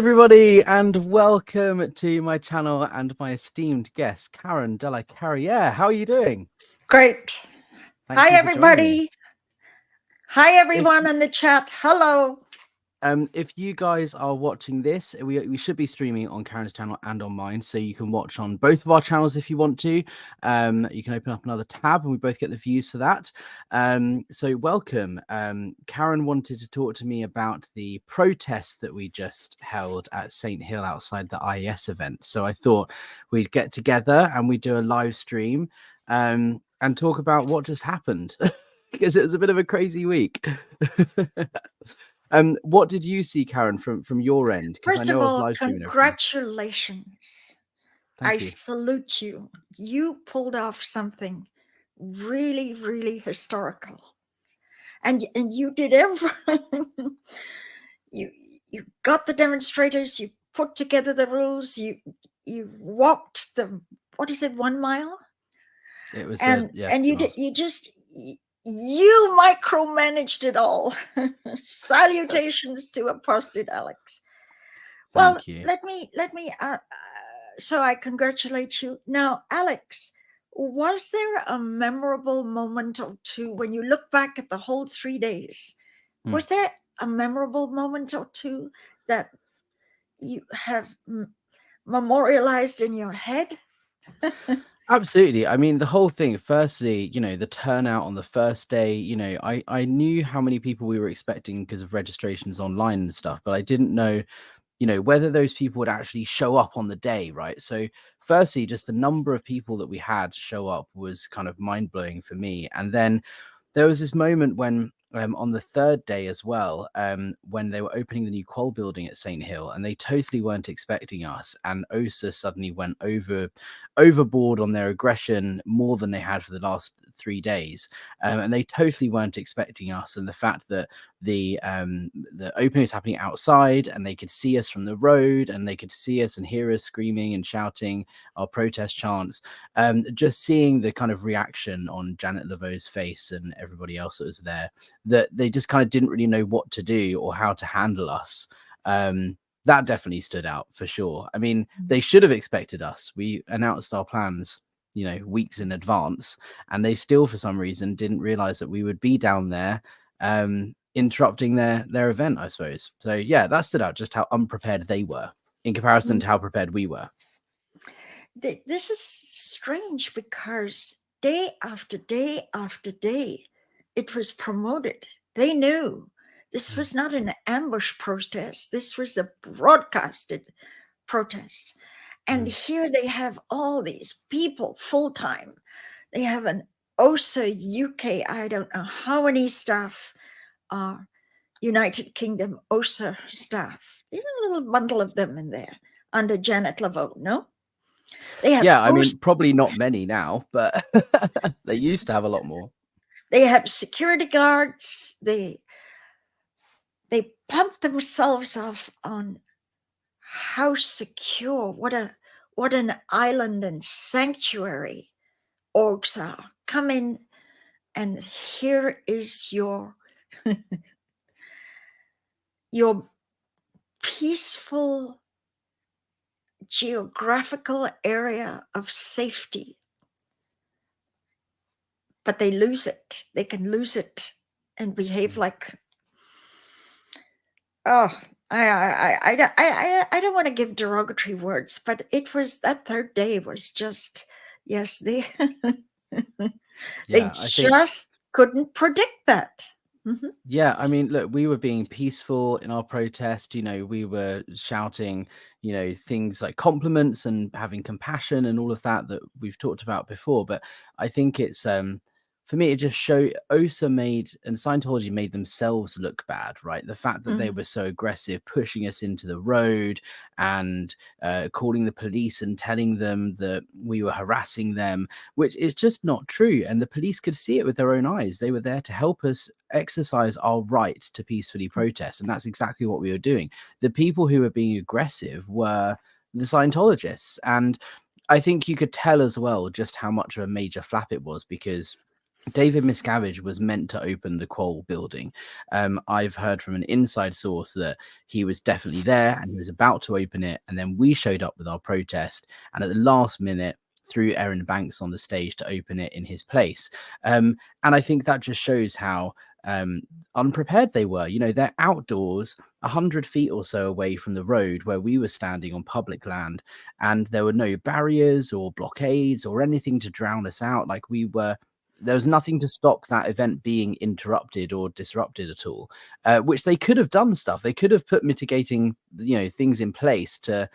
everybody, and welcome to my channel and my esteemed guest, Karen Della Carriere. How are you doing? Great. Thank Hi, you for joining me. everybody. Hi, everyone in the chat. Hello. If you guys are watching this, we should be streaming on Karen's channel and on mine, so you can watch on both of our channels if you want to. You can open up another tab and we both get the views for that. So welcome. Karen wanted to talk to me about the protest that we just held at St. Hill outside the IES event. So I thought we'd get together and we'd do a live stream and talk about what just happened because it was a bit of a crazy week. What did you see, Karen, from your end? First of all, live streaming. congratulations. Thank I you. salute you. You pulled off something really, really historical. And you did everything. you got the demonstrators, you put together the rules, you walked the, what is it, 1 mile? It was and you micromanaged it all. Salutations to Apostate Alex. Thank you. Let me so I congratulate you. Now, Alex, was there a memorable moment or two when you look back at the whole 3 days? Was there a memorable moment or two that you have memorialized in your head? Absolutely. I mean, the whole thing, firstly, the turnout on the first day, I knew how many people we were expecting because of registrations online and stuff, but I didn't know, whether those people would actually show up on the day, right? So firstly, just the number of people that we had show up was kind of mind-blowing for me. And then there was this moment when on the third day as well, when they were opening the new Qual building at St. Hill, and they totally weren't expecting us, and OSA suddenly went overboard on their aggression more than they had for the last 3 days, and they totally weren't expecting us. And the fact that the opening was happening outside and they could see us from the road and they could see us and hear us screaming and shouting our protest chants, just seeing the kind of reaction on Janet Laveau's face and everybody else that was there, that they just kind of didn't really know what to do or how to handle us. That definitely stood out for sure. I mean, they should have expected us. We announced our plans, weeks in advance, and they still, for some reason, didn't realize that we would be down there, interrupting their event, I suppose. So yeah, that stood out, just how unprepared they were in comparison to how prepared we were. This is strange because day after day after day, it was promoted. They knew this was not an ambush protest. This was a broadcasted protest. And here they have all these people full-time. They have an OSA UK, I don't know how many staff are United Kingdom OSA staff. There's a little bundle of them in there under Janet Laveau, no? They have I mean, probably not many now, but they used to have a lot more. They have security guards. They pump themselves off on how secure, what an island and sanctuary orgs are. Come in, and here is your your peaceful geographical area of safety. But they lose it. They can lose it and behave like, I don't want to give derogatory words, but it was, that third day was just, yes, they just couldn't predict that. Yeah, I mean, look, we were being peaceful in our protest. We were shouting, things like compliments and having compassion and all of that we've talked about before. But I think it's for me, it just showed OSA and Scientology made themselves look bad, right? The fact that they were so aggressive, pushing us into the road and calling the police and telling them that we were harassing them, which is just not true. And the police could see it with their own eyes. They were there to help us exercise our right to peacefully protest. And that's exactly what we were doing. The people who were being aggressive were the Scientologists. And I think you could tell as well just how much of a major flap it was, because David Miscavige was meant to open the Qual building. I've heard from an inside source that he was definitely there and he was about to open it. And then we showed up with our protest. And at the last minute, threw Erin Banks on the stage to open it in his place. And I think that just shows how unprepared they were. You know, they're outdoors 100 feet or so away from the road where we were standing on public land, and there were no barriers or blockades or anything to drown us out. Like, there was nothing to stop that event being interrupted or disrupted at all, which they could have done stuff. They could have put mitigating, things in place to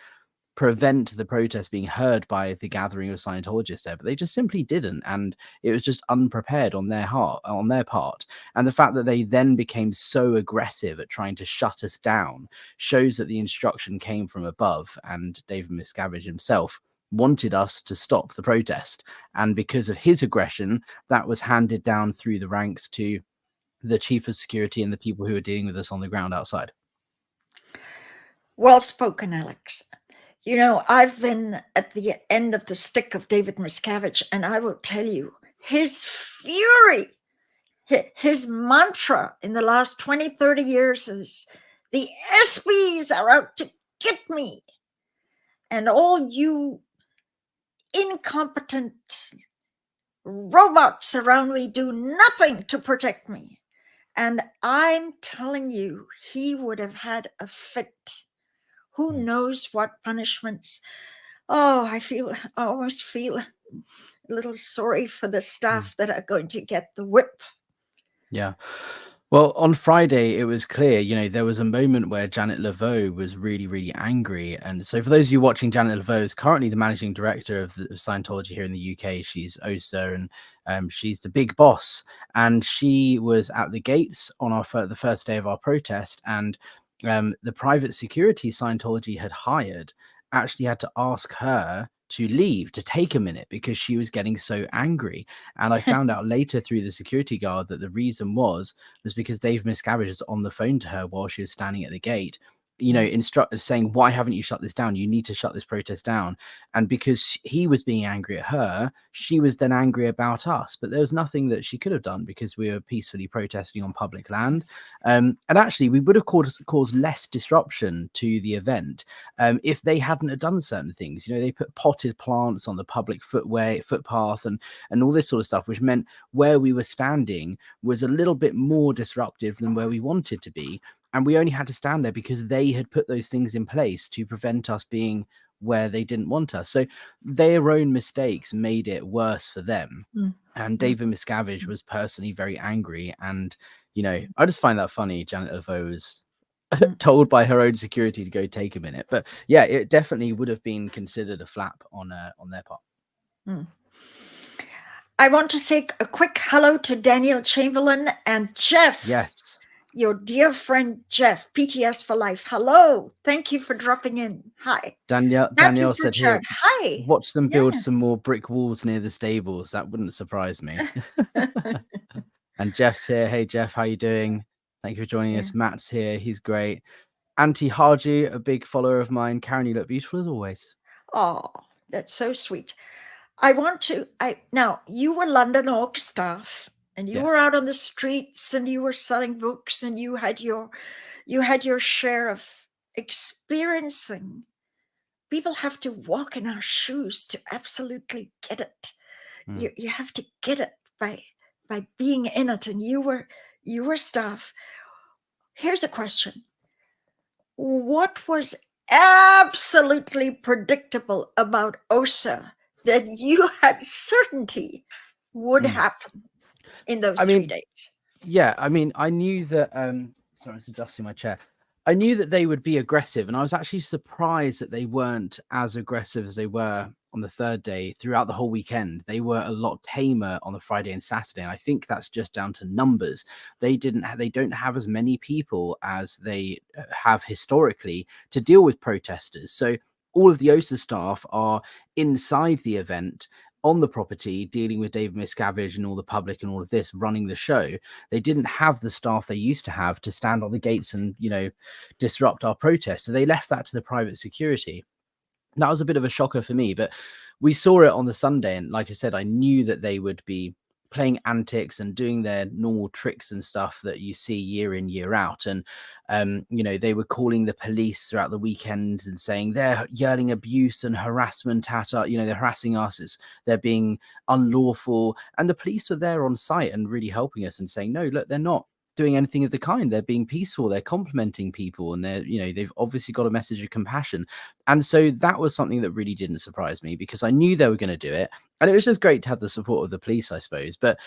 prevent the protest being heard by the gathering of Scientologists there, but they just simply didn't, and it was just unprepared on their part. And the fact that they then became so aggressive at trying to shut us down shows that the instruction came from above, and David Miscavige himself wanted us to stop the protest, and because of his aggression, that was handed down through the ranks to the chief of security and the people who were dealing with us on the ground outside. Well spoken, Alex. You know, I've been at the end of the stick of David Miscavige, and I will tell you, his fury, his mantra in the last 20, 30 years is, the SBs are out to get me. And all you incompetent robots around me do nothing to protect me. And I'm telling you, he would have had a fit. Who knows what punishments? Oh, I almost feel a little sorry for the staff that are going to get the whip. Yeah. Well, on Friday, it was clear, there was a moment where Janet Laveau was really, really angry. And so for those of you watching, Janet Laveau is currently the managing director of Scientology here in the UK. She's OSA, and she's the big boss. And she was at the gates on the first day of our protest. And the private security Scientology had hired actually had to ask her to leave, to take a minute, because she was getting so angry. And I found out later through the security guard that the reason was because Dave Miscavige was on the phone to her while she was standing at the gate, instructors saying, why haven't you shut this down? You need to shut this protest down. And because he was being angry at her, she was then angry about us. But there was nothing that she could have done because we were peacefully protesting on public land. And actually, we would have caused less disruption to the event if they hadn't have done certain things. They put potted plants on the public footpath and all this sort of stuff, which meant where we were standing was a little bit more disruptive than where we wanted to be. And we only had to stand there because they had put those things in place to prevent us being where they didn't want us. So their own mistakes made it worse for them. And David Miscavige was personally very angry. And, I just find that funny. Janet Laveau was told by her own security to go take a minute. But yeah, it definitely would have been considered a flap on their part. I want to say a quick hello to Daniel Chamberlain and Jeff. Yes. Your dear friend Jeff, PTS for life. Hello. Thank you for dropping in. Hi. Danielle said here, hi. Watch them build some more brick walls near the stables. That wouldn't surprise me. And Jeff's here. Hey, Jeff, how you doing? Thank you for joining us. Matt's here. He's great. Auntie Harju, a big follower of mine. Karen, you look beautiful as always. Oh, that's so sweet. Now, you were London Org staff. And you were out on the streets and you were selling books and you had your share of experiencing. People have to walk in our shoes to absolutely get it. You have to get it by being in it. And you were staff. Here's a question. What was absolutely predictable about OSA that you had certainty would happen in those 3 days? Yeah, I knew that sorry, I was adjusting my chair. I knew that they would be aggressive, and I was actually surprised that they weren't as aggressive as they were on the third day throughout the whole weekend. They were a lot tamer on the Friday and Saturday, and I think that's just down to numbers. They don't have as many people as they have historically to deal with protesters. So all of the OSA staff are inside the event on the property, dealing with David Miscavige and all the public and all of this, running the show. They didn't have the staff they used to have to stand on the gates and, disrupt our protests. So they left that to the private security. That was a bit of a shocker for me, but we saw it on the Sunday. And like I said, I knew that they would be playing antics and doing their normal tricks and stuff that you see year in, year out. And you know, they were calling the police throughout the weekend and saying they're yelling abuse and harassment at us, you know, they're harassing us, they're being unlawful. And the police were there on site and really helping us and saying, no, look, they're not doing anything of the kind. They're being peaceful, they're complimenting people, and they're, you know, they've obviously got a message of compassion. And so that was something that really didn't surprise me, because I knew they were going to do it, and it was just great to have the support of the police, I suppose. But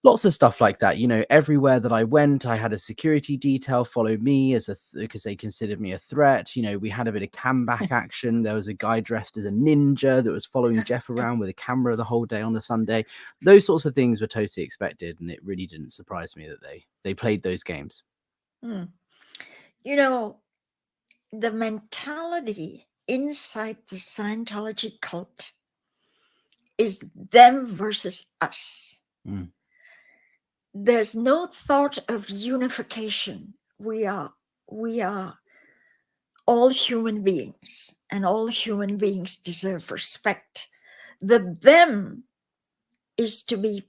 lots of stuff like that, you know, everywhere that I went, I had a security detail follow me as because they considered me a threat. You know, we had a bit of cam back action. There was a guy dressed as a ninja that was following Jeff around with a camera the whole day on a Sunday. Those sorts of things were totally expected, and it really didn't surprise me that they played those games. You know, the mentality inside the Scientology cult is them versus us. There's no thought of unification. We are all human beings, and all human beings deserve respect. The them is to be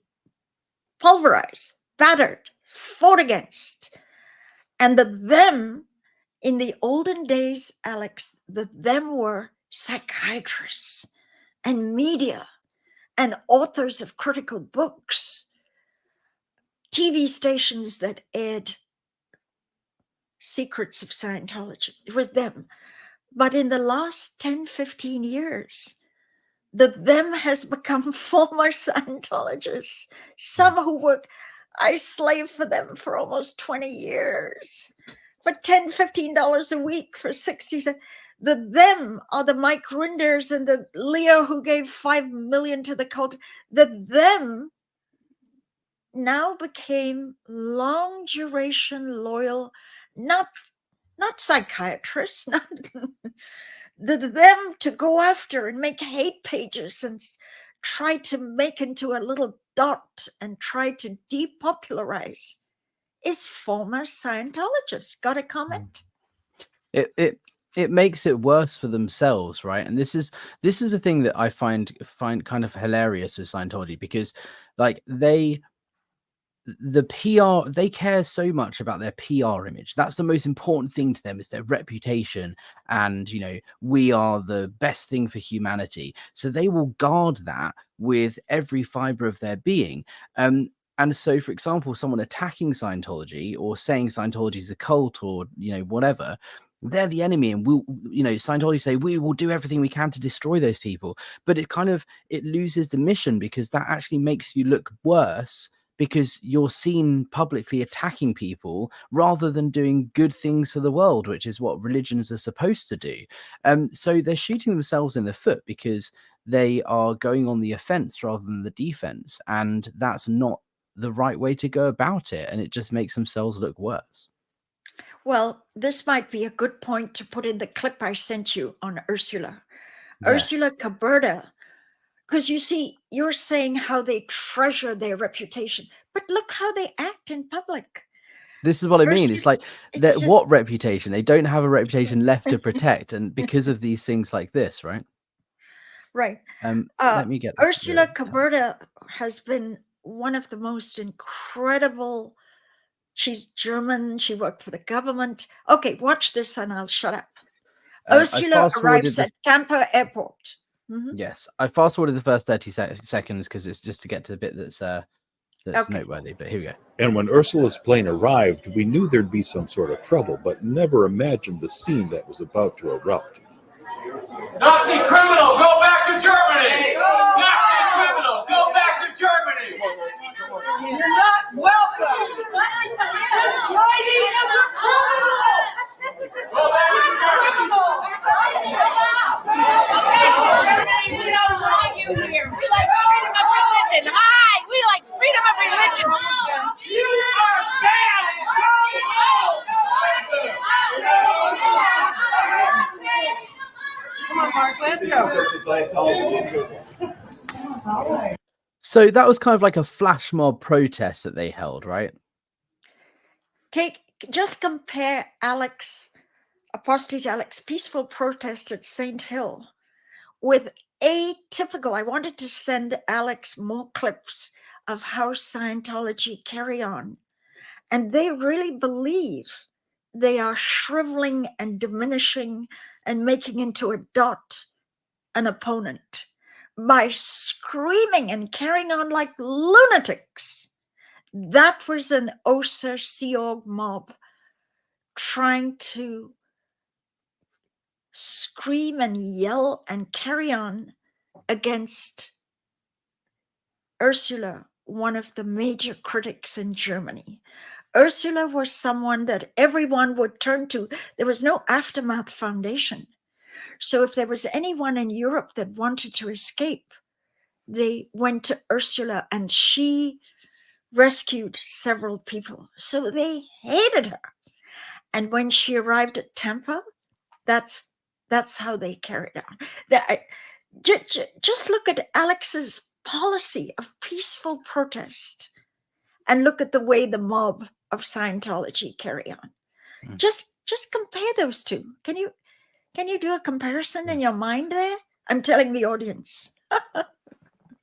pulverized, battered, fought against. And the them, in the olden days, Alex, the them were psychiatrists and media and authors of critical books, TV stations that aired secrets of Scientology. It was them. But in the last 10, 15 years, the them has become former Scientologists. Some who worked, I slaved for them for almost 20 years, for $10, $15 a week for 60 cents. The them are the Mike Rinders and the Leo who gave $5 million to the cult. The them now became long duration loyal, not psychiatrists, not them to go after and make hate pages and try to make into a little dot and try to depopularize is former Scientologists. Got a comment? It makes it worse for themselves, right? And this is a thing that I find kind of hilarious with Scientology, because like the PR, they care so much about their PR image. That's the most important thing to them, is their reputation. And, you know, we are the best thing for humanity. So they will guard that with every fiber of their being. And so, for example, someone attacking Scientology or saying Scientology is a cult or, you know, whatever, they're the enemy, and we'll, you know, Scientology say we will do everything we can to destroy those people. But it loses the mission, because that actually makes you look worse, because you're seen publicly attacking people rather than doing good things for the world, which is what religions are supposed to do. So they're shooting themselves in the foot, because they are going on the offense rather than the defense. And that's not the right way to go about it. And it just makes themselves look worse. Well, this might be a good point to put in the clip I sent you on Ursula. Yes. Ursula Caberta. Because you see, you're saying how they treasure their reputation, but look how they act in public. This is what I mean. It's like, what reputation? They don't have a reputation left to protect, and because of these things like this, right? Right. Let me get Ursula Caberta has been one of the most incredible. She's German. She worked for the government. Okay, watch this and I'll shut up. Ursula arrives at Tampa Airport. Yes, I fast forwarded the first 30 seconds because it's just to get to the bit that's noteworthy. But here we go. And when Ursula's plane arrived, we knew there'd be some sort of trouble, but never imagined the scene that was about to erupt. Nazi criminal, go back to Germany! Nazi criminal, go back to Germany! You're not welcome! Go back to Germany! We don't want you here. We like freedom of religion. Hi! We like freedom of religion. You are banned! Come on, Mark, let's go. So that was kind of like a flash mob protest that they held, right? Just compare Alex, Apostate Alex, peaceful protest at St. Hill with atypical. I wanted to send Alex more clips of how Scientology carry on. And they really believe they are shriveling and diminishing and making into a dot an opponent by screaming and carrying on like lunatics. That was an Oser Sea Org mob trying to scream and yell and carry on against Ursula, one of the major critics in Germany. Ursula was someone that everyone would turn to. There was no Aftermath Foundation. So if there was anyone in Europe that wanted to escape, they went to Ursula, and she rescued several people. So they hated her. And when she arrived at Tampa, that's how they carried on. Just look at Alex's policy of peaceful protest and look at the way the mob of Scientology carry on. Just compare those two. Can you do a comparison in your mind there? I'm telling the audience.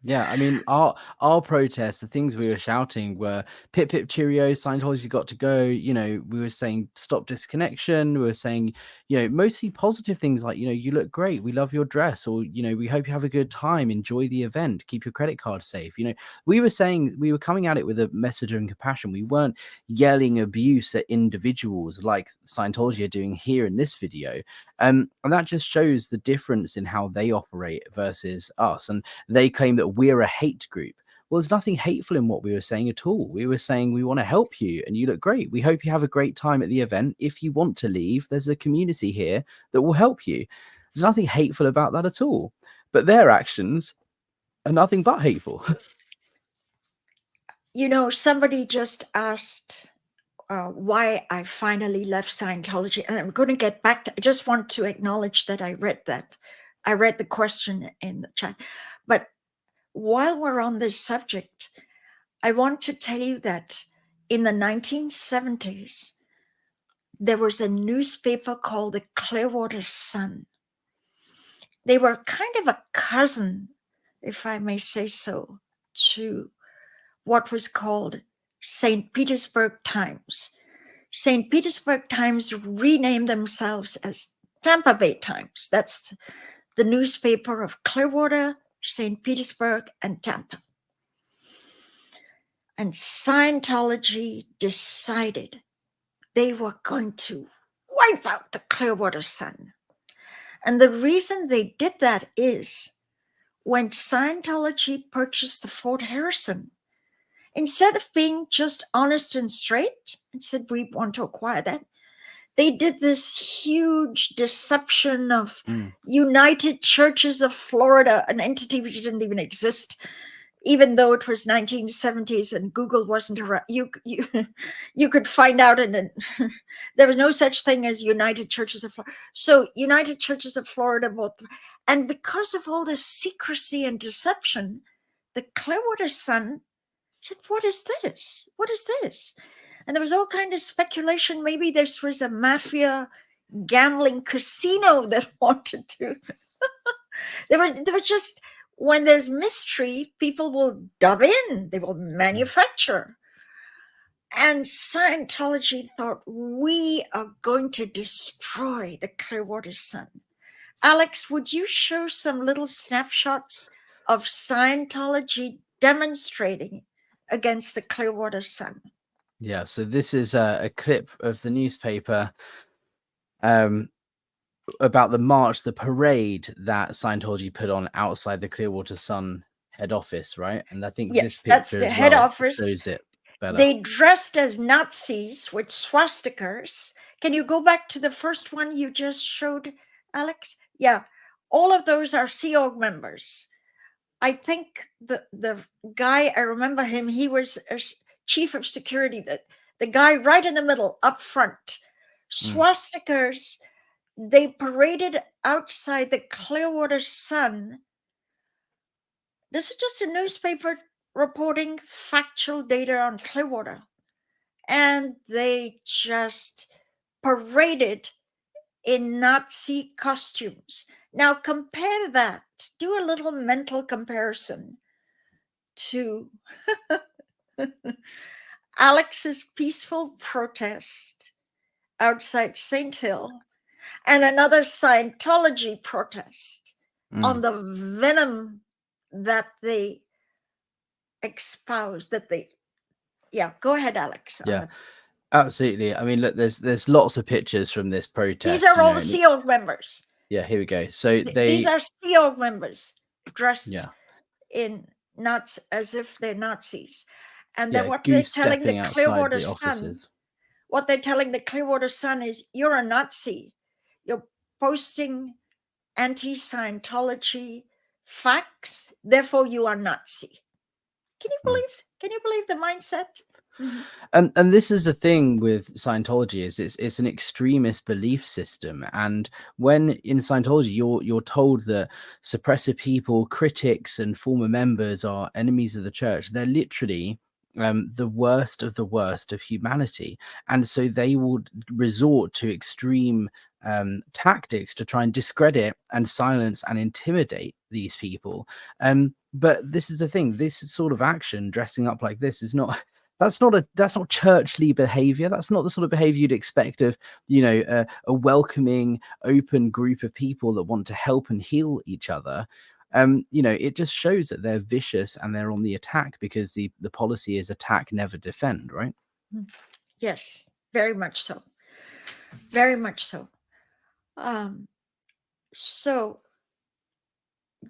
Yeah, I mean, our protests, the things we were shouting were pip pip cheerio, Scientology got to go. You know, we were saying stop disconnection. We were saying, you know, mostly positive things like, you know, you look great, we love your dress, or, you know, we hope you have a good time, enjoy the event, keep your credit card safe. You know, we were saying, we were coming at it with a message of compassion. We weren't yelling abuse at individuals like Scientology are doing here in this video. And that just shows the difference in how they operate versus us. And they claim that we're a hate group. Well, there's nothing hateful in what we were saying at all. We were saying we want to help you and you look great. We hope you have a great time at the event. If you want to leave, there's a community here that will help you. There's nothing hateful about that at all. But their actions are nothing but hateful. You know, somebody just asked why I finally left Scientology. And I'm going to get back to, I just want to acknowledge that I read that. I read the question in the chat. But while we're on this subject, I want to tell you that in the 1970s, there was a newspaper called the Clearwater Sun. They were kind of a cousin, if I may say so, to what was called St. Petersburg Times. St. Petersburg Times renamed themselves as Tampa Bay Times. That's the newspaper of Clearwater, St. Petersburg, and Tampa. And Scientology decided they were going to wipe out the Clearwater Sun. And the reason they did that is when Scientology purchased the Fort Harrison, instead of being just honest and straight and said, we want to acquire that, they did this huge deception of United Churches of Florida, an entity which didn't even exist, even though it was 1970s and Google wasn't around. You could find out, and there was no such thing as United Churches of Florida. So United Churches of Florida bought, and because of all this secrecy and deception, the Clearwater Sun said, what is this? What is this? And there was all kind of speculation. Maybe this was a mafia gambling casino that wanted to. there was just, when there's mystery, people will dub in, they will manufacture. And Scientology thought, we are going to destroy the Clearwater Sun. Alex, would you show some little snapshots of Scientology demonstrating against the Clearwater Sun? Yeah, so this is a clip of the newspaper about the march, the parade that Scientology put on outside the Clearwater Sun head office, right? And I think yes, this that's picture the as head well office. shows it better. They dressed as Nazis with swastikas. Can you go back to the first one you just showed, Alex? Yeah, all of those are Sea Org members. I think the guy, I remember him, he was a chief of security, the guy right in the middle, up front. Swastikas, they paraded outside the Clearwater Sun. This is just a newspaper reporting factual data on Clearwater. And they just paraded in Nazi costumes. Now compare that, do a little mental comparison to Alex's peaceful protest outside St. Hill and another Scientology protest on the venom that they espouse, that they, yeah, go ahead, Alex. Yeah, absolutely. I mean, look, there's lots of pictures from this protest. These are you all know, the and Sea Org members. yeah, here we go. So These are Sea Org members dressed yeah, in nuts as if they're Nazis. And yeah, then what they're goose telling the stepping outside Clearwater the Sun, offices. what they're telling the Clearwater Sun is, you're a Nazi. You're posting anti-Scientology facts, therefore you are Nazi. Can you believe the mindset? And this is the thing with Scientology, is it's an extremist belief system. And when in Scientology you're told that suppressive people, critics, and former members are enemies of the church, they're literally the worst of humanity. And so they will resort to extreme tactics to try and discredit and silence and intimidate these people. But this is the thing, this sort of action, dressing up like this, is not that's not churchly behavior. That's not the sort of behavior you'd expect of, a welcoming, open group of people that want to help and heal each other. It just shows that they're vicious and they're on the attack, because the policy is attack, never defend, right? Yes, very much so. Very much so. So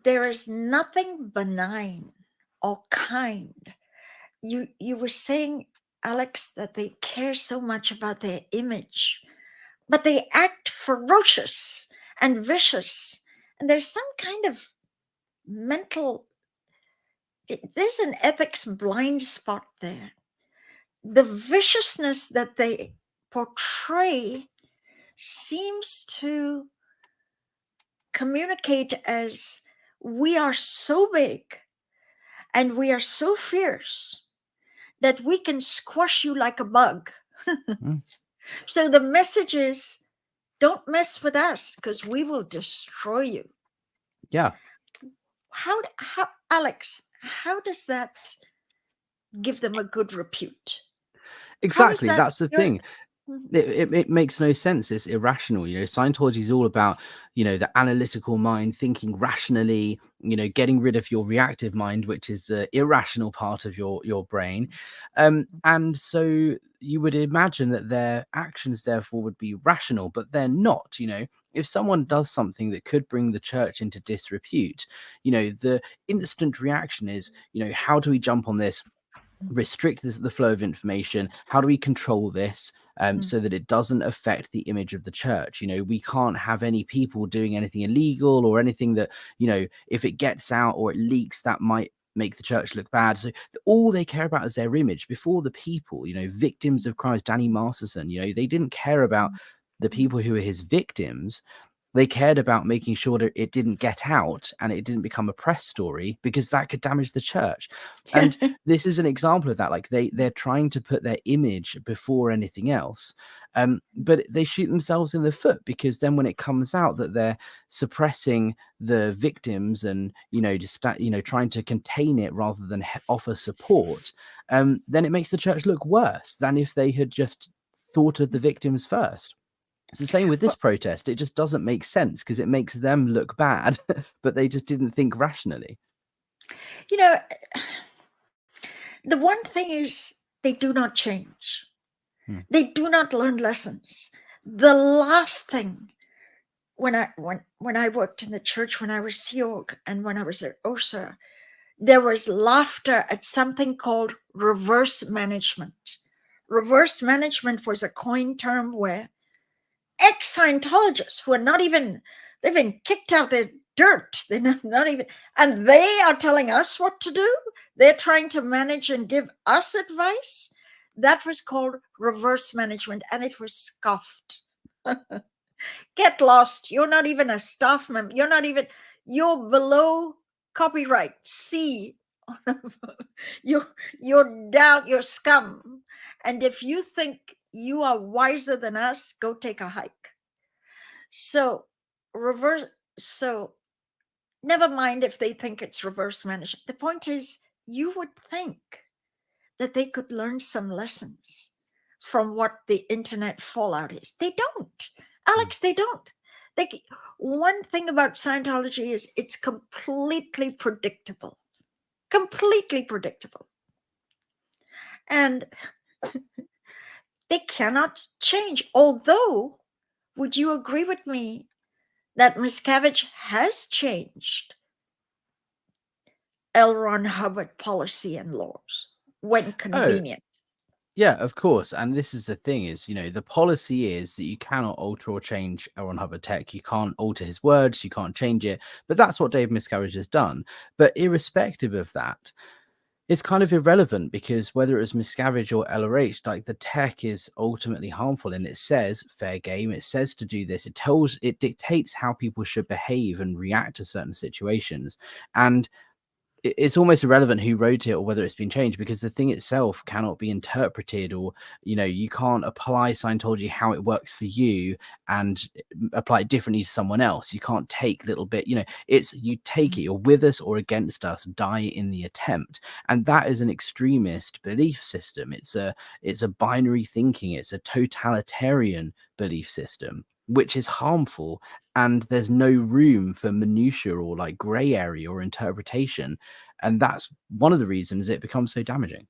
there is nothing benign or kind. You were saying, Alex, that they care so much about their image, but they act ferocious and vicious. And there's some kind of there's an ethics blind spot there. The viciousness that they portray seems to communicate as, we are so big and we are so fierce that we can squash you like a bug. So the message is, don't mess with us because we will destroy you. Yeah. How, Alex, how does that give them a good repute? Exactly. That's the thing. It makes no sense. It's irrational. Scientology is all about, the analytical mind, thinking rationally, getting rid of your reactive mind, which is the irrational part of your brain. And so you would imagine that their actions therefore would be rational, but they're not. If someone does something that could bring the church into disrepute, the instant reaction is, how do we jump on this? Restrict the flow of information. How do we control this so that it doesn't affect the image of the church? We can't have any people doing anything illegal or anything that, if it gets out or it leaks, that might make the church look bad. So all they care about is their image before the people. Victims of Christ, Danny Masterson, they didn't care about the people who were his victims. They cared about making sure that it didn't get out and it didn't become a press story, because that could damage the church. And this is an example of that. Like they're trying to put their image before anything else. But they shoot themselves in the foot, because then when it comes out that they're suppressing the victims and, just, trying to contain it rather than offer support, then it makes the church look worse than if they had just thought of the victims first. It's the same with this protest. It just doesn't make sense because it makes them look bad, but they just didn't think rationally. The one thing is, they do not change. They do not learn lessons. The last thing, when I worked in the church, when I was Sea Org and when I was at OSA, there was laughter at something called reverse management. Reverse management was a coined term where ex-Scientologists who are they've been kicked out their dirt. They're not even, and they are telling us what to do. They're trying to manage and give us advice. That was called reverse management, and it was scoffed. Get lost. You're not even a staff member. You're below copyright C. You're down, you're scum. And if you think you are wiser than us, go take a hike. So never mind if they think it's reverse management. The point is, you would think that they could learn some lessons from what the internet fallout is. They don't. Alex, they don't. One thing about Scientology is it's completely predictable. Completely predictable. And they cannot change. Although, would you agree with me that Miscavige has changed L. Ron Hubbard policy and laws when convenient? Yeah, of course. And this is the thing is, the policy is that you cannot alter or change Ron Hubbard tech. You can't alter his words. You can't change it. But that's what Dave Miscavige has done. But irrespective of that, it's kind of irrelevant because whether it was Miscavige or LRH, like the tech is ultimately harmful, and it says fair game. It says to do this. It dictates how people should behave and react to certain situations. And it's almost irrelevant who wrote it or whether it's been changed, because the thing itself cannot be interpreted, or you can't apply Scientology how it works for you and apply it differently to someone else. You can't take little bit, it's you take it, you're with us or against us, die in the attempt. And that is an extremist belief system. It's a binary thinking, it's a totalitarian belief system, which is harmful, and there's no room for minutiae or like gray area or interpretation. And that's one of the reasons it becomes so damaging.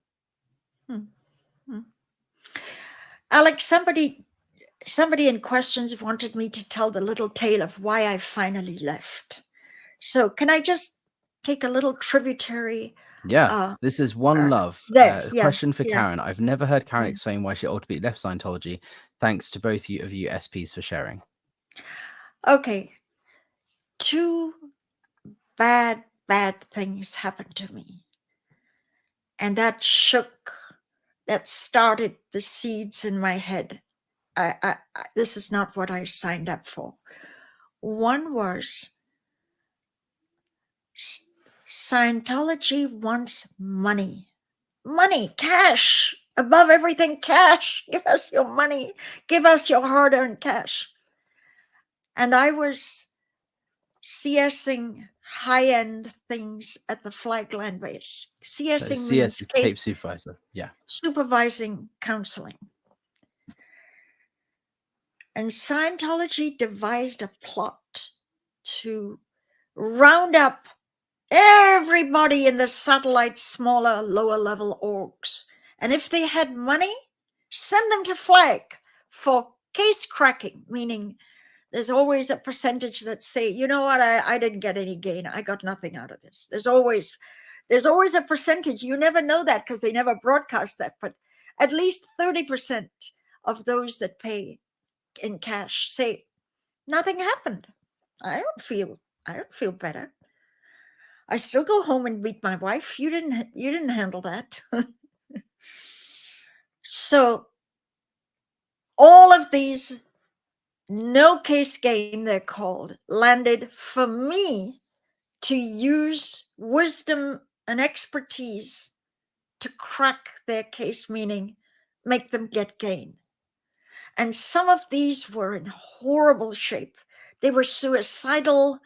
Alex, somebody in questions wanted me to tell the little tale of why I finally left. So can I just take a little tributary? Yeah, this is One Love. Question for Karen. I've never heard Karen explain why she ultimately left Scientology. Thanks to both of you SPs for sharing. Okay. 2 bad things happened to me. And that started the seeds in my head. This is not what I signed up for. One was Scientology wants money. Money, cash, above everything, cash. Give us your money. Give us your hard-earned cash. And I was CSing high-end things at the Flagland base. CSing CS means is Cape Supervisor. Yeah. Supervising counseling. And Scientology devised a plot to round up everybody in the satellite, smaller, lower level orgs. And if they had money, send them to Flag for case cracking, meaning there's always a percentage that say, you know what, I didn't get any gain. I got nothing out of this. There's always a percentage. You never know that because they never broadcast that, but at least 30% of those that pay in cash say nothing happened. I don't feel better. I still go home and beat my wife. You didn't handle that. So all of these no case gain, they're called, landed for me to use wisdom and expertise to crack their case, meaning make them get gain. And some of these were in horrible shape. They were suicidal.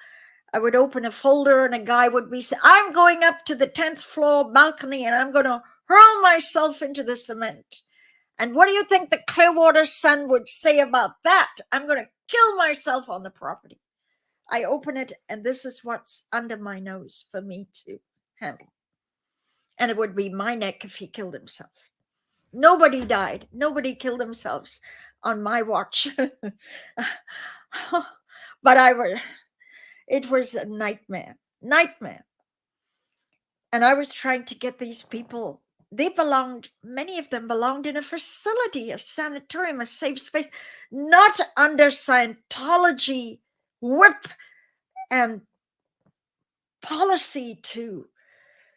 I would open a folder and a guy would be saying, I'm going up to the 10th floor balcony and I'm going to hurl myself into the cement. And what do you think the Clearwater Sun would say about that? I'm going to kill myself on the property. I open it and this is what's under my nose for me to handle. And it would be my neck if he killed himself. Nobody died. Nobody killed themselves on my watch. But it was a nightmare. And I was trying to get these people, many of them belonged in a facility, a sanatorium, a safe space, not under Scientology whip and policy to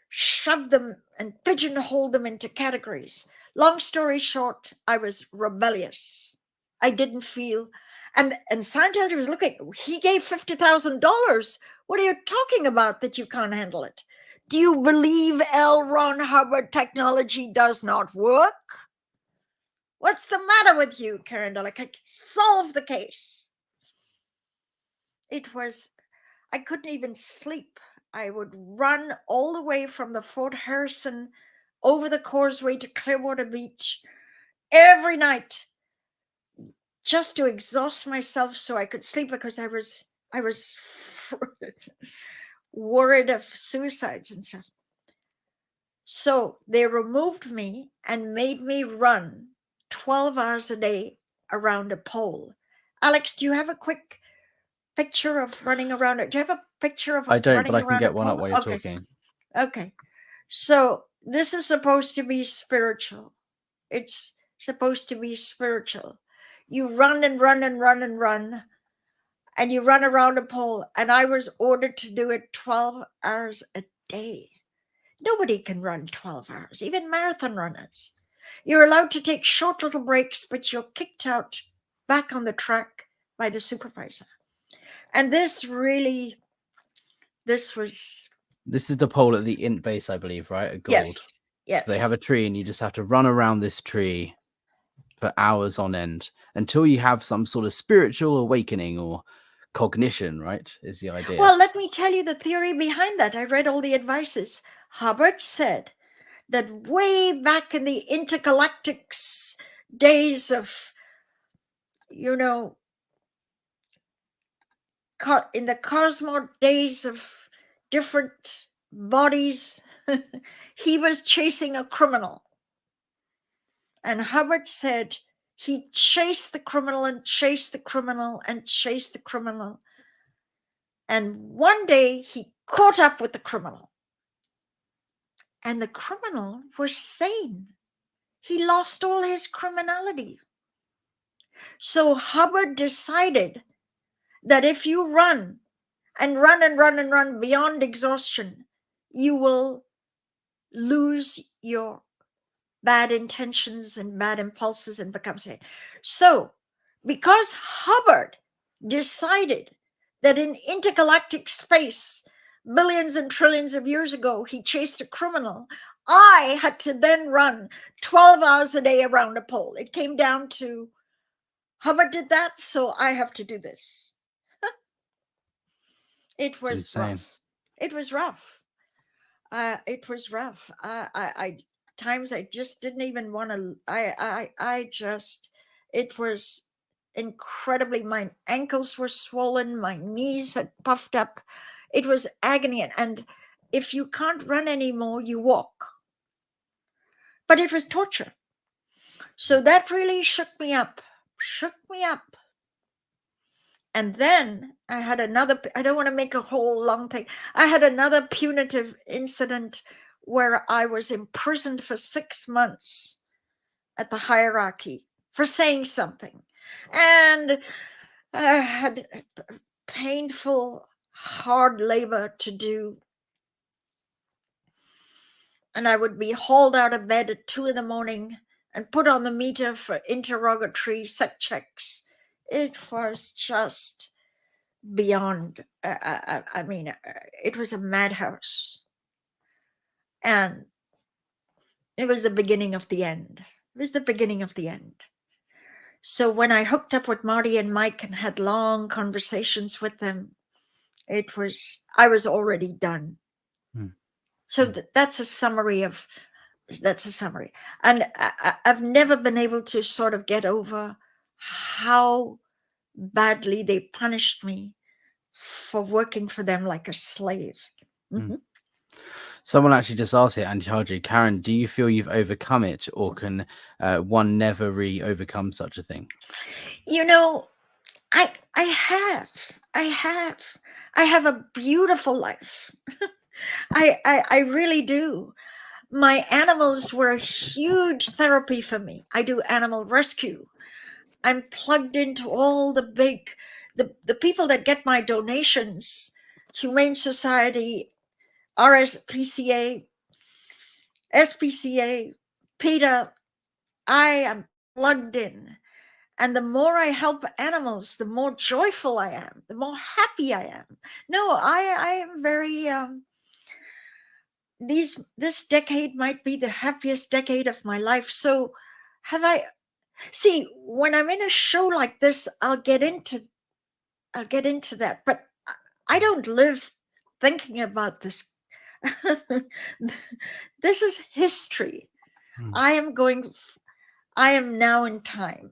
shove them and pigeonhole them into categories. Long story short, I was rebellious. I didn't feel, and Scientology was looking, he gave $50,000. What are you talking about that you can't handle it? Do you believe L. Ron Hubbard technology does not work? What's the matter with you, Karen Delic? Solve the case. I couldn't even sleep. I would run all the way from the Fort Harrison over the causeway to Clearwater Beach every night, just to exhaust myself so I could sleep, because I was worried of suicides and stuff. So they removed me and made me run 12 hours a day around a pole. Alex, do you have a quick picture of running around it? Do you have a picture of I don't, running but I can around get a one up pole? while you're Okay. talking. Okay. So this is supposed to be spiritual. It's supposed to be spiritual. You run and run and run and run, and you run around a pole. And I was ordered to do it 12 hours a day. Nobody can run 12 hours, even marathon runners. You're allowed to take short little breaks, but you're kicked out back on the track by the supervisor. And this was... This is the pole at the int base, I believe, right? At Gold. Yes. So they have a tree, and you just have to run around this tree for hours on end until you have some sort of spiritual awakening or cognition, right? Is the idea. Well, let me tell you the theory behind that. I read all the advices. Hubbard said that way back in the intergalactic days of, in the cosmos days of different bodies, he was chasing a criminal. And Hubbard said he chased the criminal and chased the criminal and chased the criminal. And one day he caught up with the criminal. And the criminal was sane. He lost all his criminality. So Hubbard decided that if you run and run and run and run beyond exhaustion, you will lose your bad intentions and bad impulses and become sane. So because Hubbard decided that in intergalactic space, billions and trillions of years ago, he chased a criminal, I had to then run 12 hours a day around a pole. It came down to Hubbard did that, so I have to do this. It was rough. It was rough. It was rough. Times I just didn't even want to. It was incredibly. My ankles were swollen. My knees had puffed up. It was agony. And if you can't run anymore, you walk. But it was torture. So that really shook me up. And then I had another, I don't want to make a whole long thing. I had another punitive incident where I was imprisoned for 6 months at the hierarchy for saying something. And I had painful, hard labor to do. And I would be hauled out of bed at 2 a.m. and put on the meter for interrogatory set checks. It was just beyond, it was a madhouse. And it was the beginning of the end. So when I hooked up with Marty and Mike and had long conversations with them, I was already done. So that's a summary. And I've never been able to sort of get over how badly they punished me for working for them like a slave. Mm-hmm. Someone actually just asked here, Antihaji, Karen, do you feel you've overcome it, or can one never really overcome such a thing? I have a beautiful life. I really do. My animals were a huge therapy for me. I do animal rescue. I'm plugged into all the people that get my donations, Humane Society, RSPCA, SPCA, PETA. I am plugged in. And the more I help animals, the more joyful I am, the more happy I am. No, I am very, this decade might be the happiest decade of my life. So see, when I'm in a show like this, I'll get into that, but I don't live thinking about this. This is history. I am now in time,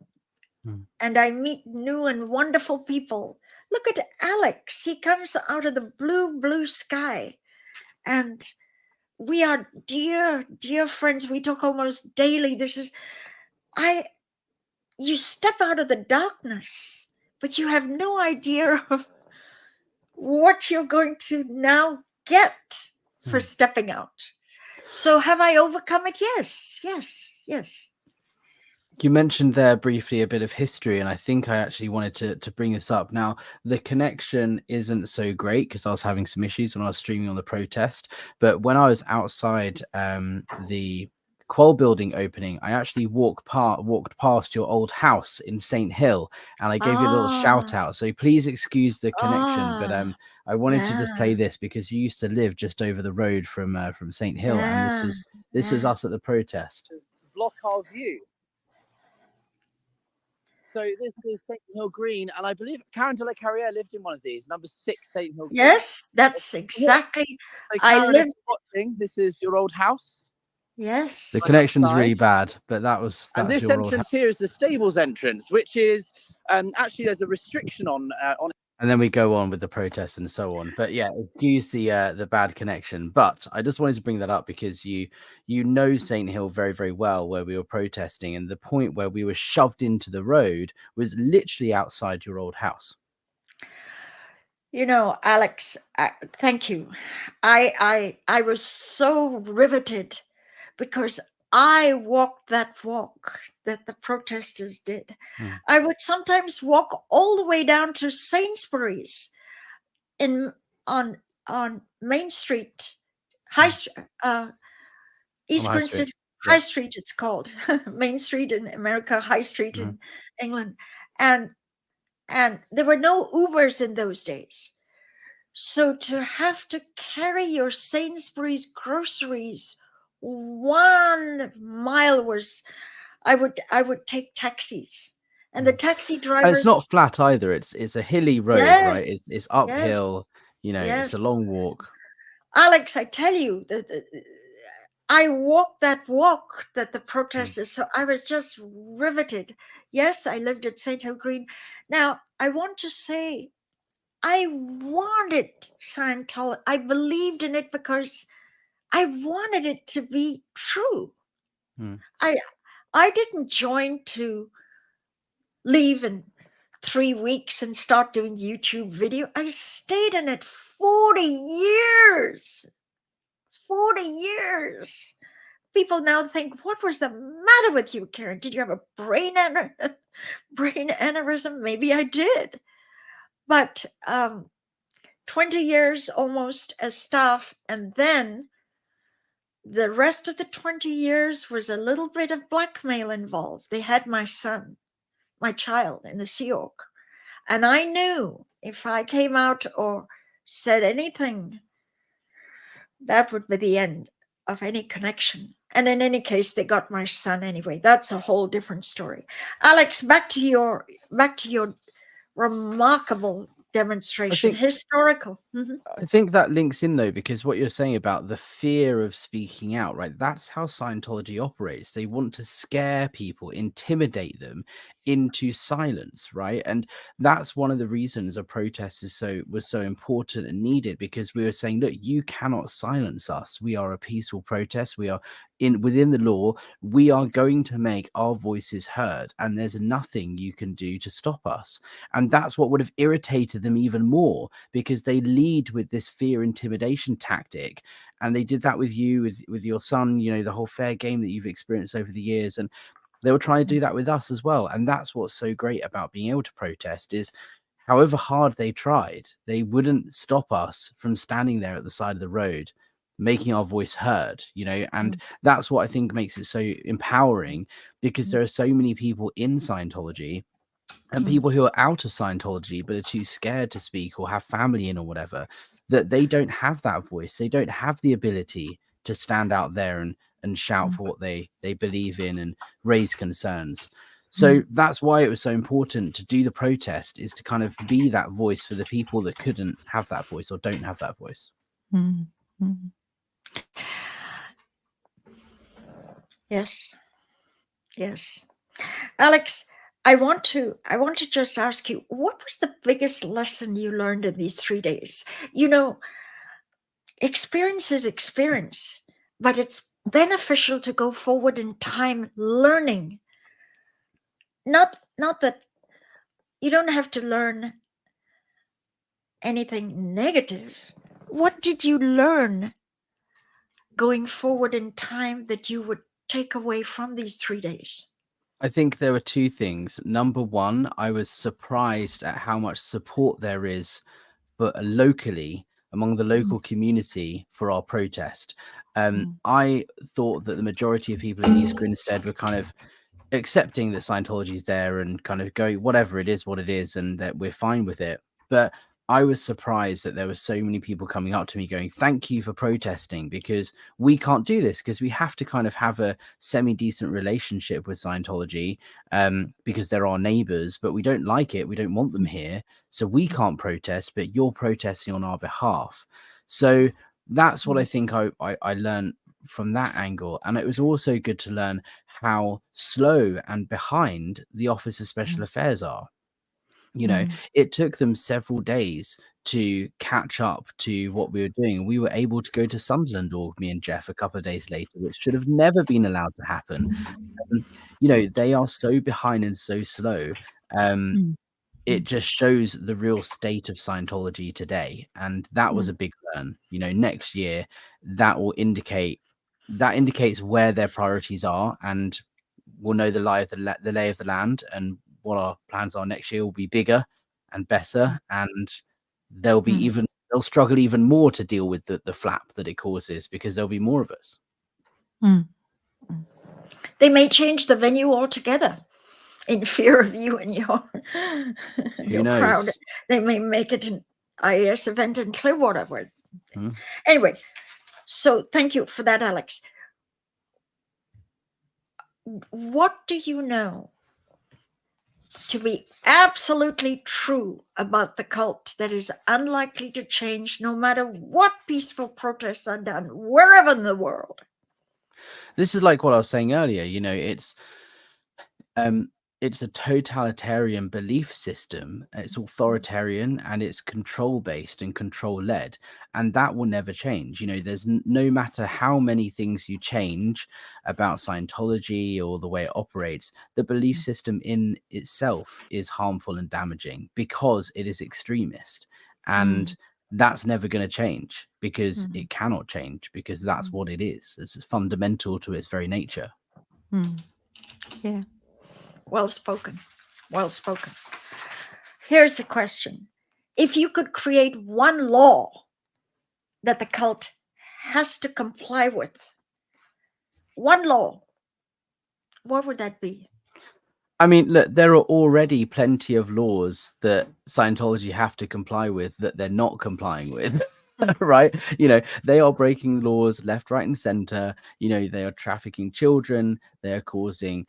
and I meet new and wonderful people. Look at Alex. He comes out of the blue sky, and we are dear friends. We talk almost daily. You step out of the darkness, but you have no idea of what you're going to now get for stepping out. So have I overcome it? Yes. You mentioned there briefly a bit of history, and I think I actually wanted to bring this up. Now, the connection isn't so great because I was having some issues when I was streaming on the protest. But when I was outside the Quell building opening, I actually walked past your old house in St. Hill, and I gave you a little shout out. So please excuse the connection, but I wanted to just play this because you used to live just over the road from St. Hill, and this was us at the protest. Block our view. So this is St. Hill Green, and I believe Karen de la Carrière lived in one of these, number 6 St. Hill Green. Yes, that's exactly. So Karen, if you're watching, this is your old house. Yes. The connection's really bad, but that's And this your old entrance house. here is the stables entrance, which is actually there's a restriction on And then we go on with the protests and so on. But yeah, excuse the bad connection. But I just wanted to bring that up because you know St. Hill very, very well, where we were protesting, and the point where we were shoved into the road was literally outside your old house. You know, Alex, thank you. I was so riveted because I walked that walk that the protesters did. I would sometimes walk all the way down to Sainsbury's on Main Street, East Grinstead High Street, it's called. Main Street in America, High Street in England. And there were no Ubers in those days. So to have to carry your Sainsbury's groceries 1 mile was, I would take taxis, and the taxi drivers. And it's not flat either. It's a hilly road, right? It's uphill. You know, it's a long walk. Alex, I tell you that I walked that walk that the protesters. So I was just riveted. Yes, I lived at St. Hill Green. Now I want to say, I wanted Scientology. I believed in it because I wanted it to be true. I didn't join to leave in 3 weeks and start doing YouTube video. I stayed in it 40 years. 40 years. People now think, what was the matter with you, Karen? Did you have a brain aneurysm? Maybe I did. But 20 years almost as staff, and then the rest of the 20 years was a little bit of blackmail involved. They had my child in the Sea Org. And I knew if I came out or said anything, that would be the end of any connection. And in any case, they got my son anyway. That's a whole different story. Alex, back to your remarkable demonstration, historical. I think that links in though, because what you're saying about the fear of speaking out, right? That's how Scientology operates. They want to scare people, intimidate them into silence, right? And that's one of the reasons a protest was so important and needed, because we were saying, look, you cannot silence us. We are a peaceful protest. We are within the law. We are going to make our voices heard, and there's nothing you can do to stop us. And that's what would have irritated them even more, because they lead with this fear intimidation tactic. And they did that with you, with your son, you know, the whole fair game that you've experienced over the years. And they were trying to do that with us as well. And that's what's so great about being able to protest, is however hard they tried, they wouldn't stop us from standing there at the side of the road, making our voice heard, you know. And that's what I think makes it so empowering, because there are so many people in Scientology and people who are out of Scientology but are too scared to speak or have family in or whatever, that they don't have that voice. They don't have the ability to stand out there and shout for what they believe in and raise concerns. So that's why it was so important to do the protest, is to kind of be that voice for the people that couldn't have that voice or don't have that voice. Mm, mm. Yes. Yes. Alex, I want to just ask you, what was the biggest lesson you learned in these 3 days? You know, experience is experience, but it's beneficial to go forward in time learning. Not that you don't have to learn anything negative. What did you learn going forward in time that you would take away from these 3 days? I think there were two things. Number one, I was surprised at how much support there is for locally among the local community for our protest. I thought that the majority of people in East Grinstead were kind of accepting that Scientology is there and kind of going, whatever it is, what it is, and that we're fine with it. But I was surprised that there were so many people coming up to me going, thank you for protesting, because we can't do this, because we have to kind of have a semi-decent relationship with Scientology, because they're our neighbors, but we don't like it. We don't want them here. So we can't protest, but you're protesting on our behalf. So that's what I think I learned from that angle. And it was also good to learn how slow and behind the Office of Special Affairs are. You know, it took them several days to catch up to what we were doing. We were able to go to Sunderland, or me and Jeff, a couple of days later, which should have never been allowed to happen. You know, they are so behind and so slow. It just shows the real state of Scientology today. And that was a big learn. You know, next year, that indicates where their priorities are, and we'll know the lay of the land, and what our plans are next year will be bigger and better, and they'll struggle even more to deal with the flap that it causes, because there'll be more of us. They may change the venue altogether in fear of you and your crowd. They may make it an IAS event in Clearwater. Anyway, so thank you for that, Alex. What do you know to be absolutely true about the cult that is unlikely to change no matter what peaceful protests are done wherever in the world? This is like what I was saying earlier. You know, it's a totalitarian belief system. It's authoritarian, and it's control based and control led, and that will never change. You know, there's no matter how many things you change about Scientology or the way it operates, the belief system in itself is harmful and damaging because it is extremist, and that's never going to change, because it cannot change, because that's what it is. It's fundamental to its very nature. Yeah. Well spoken. Well spoken. Here's the question. If you could create one law that the cult has to comply with, one law, what would that be? I mean, look, there are already plenty of laws that Scientology have to comply with that they're not complying with. Right? You know, they are breaking laws left, right, and center. You know, they are trafficking children. They are causing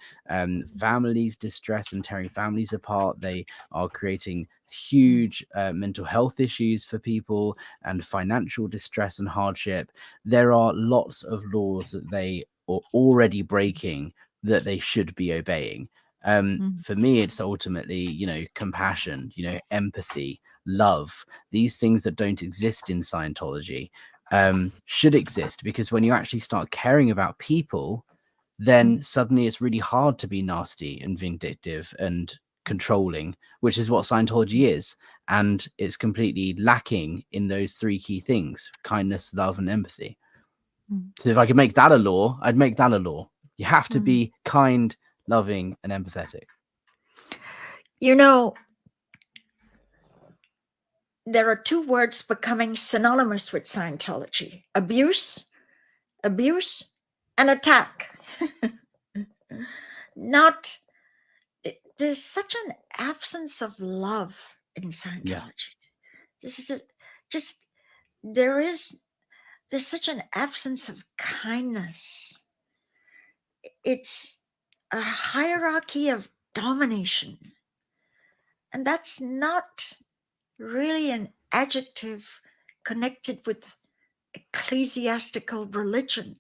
families distress and tearing families apart. They are creating huge mental health issues for people and financial distress and hardship. There are lots of laws that they are already breaking that they should be obeying. For me, it's ultimately, you know, compassion, you know, empathy, love, these things that don't exist in Scientology should exist, because when you actually start caring about people, then suddenly it's really hard to be nasty and vindictive and controlling, which is what Scientology is. And it's completely lacking in those three key things: kindness, love, and empathy. So if I could make that a law, I'd make that a law. You have to be kind, loving, and empathetic. You know, there are two words becoming synonymous with Scientology: abuse, and attack. There's such an absence of love in Scientology. There's such an absence of kindness. It's a hierarchy of domination. And that's not really an adjective connected with ecclesiastical religion.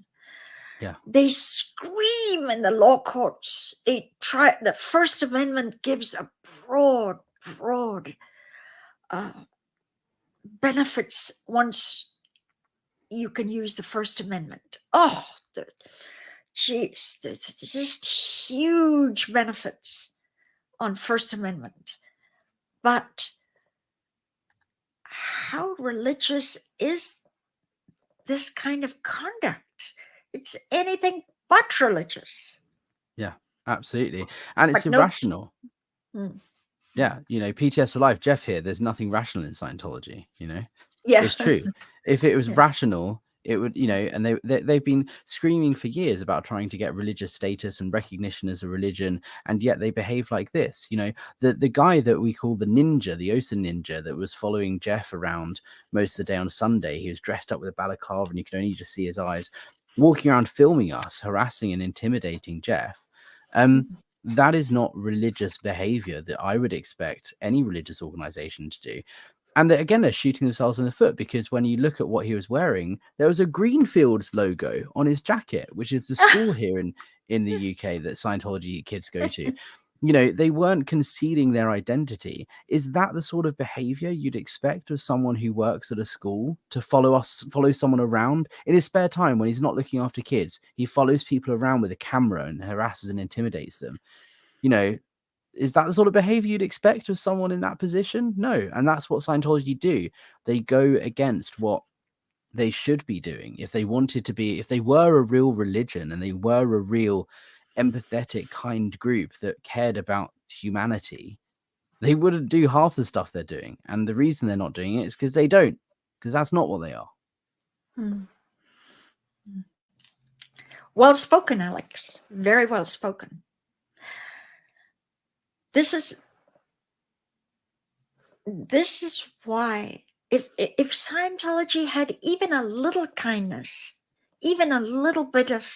Yeah. They scream in the law courts. The First Amendment gives a broad benefits once you can use the First Amendment. Oh, there's just huge benefits on First Amendment. But how religious is this kind of conduct? It's anything but religious. Yeah, absolutely. And it's But no- irrational. Hmm. Yeah, PTS for life, Jeff here, there's nothing rational in Scientology, Yeah. It's true. If it was Yeah. rational, it would, and they've been screaming for years about trying to get religious status and recognition as a religion, and yet they behave like this. The guy that we call the ninja, the Osa ninja, that was following Jeff around most of the day on Sunday, he was dressed up with a balaclava and you could only just see his eyes, walking around filming us, harassing and intimidating Jeff. That is not religious behavior that I would expect any religious organization to do. And again, they're shooting themselves in the foot, because when you look at what he was wearing, there was a Greenfields logo on his jacket, which is the school here in the UK that Scientology kids go to. They weren't concealing their identity. Is that the sort of behavior you'd expect of someone who works at a school, to follow someone around in his spare time when he's not looking after kids? He follows people around with a camera and harasses and intimidates them. Is that the sort of behavior you'd expect of someone in that position? No. And that's what Scientology do. They go against what they should be doing. If they were a real religion and they were a real empathetic, kind group that cared about humanity, they wouldn't do half the stuff they're doing. And the reason they're not doing it is because they don't, because that's not what they are. Well spoken, Alex. Very well spoken. This is why if Scientology had even a little kindness, even a little bit of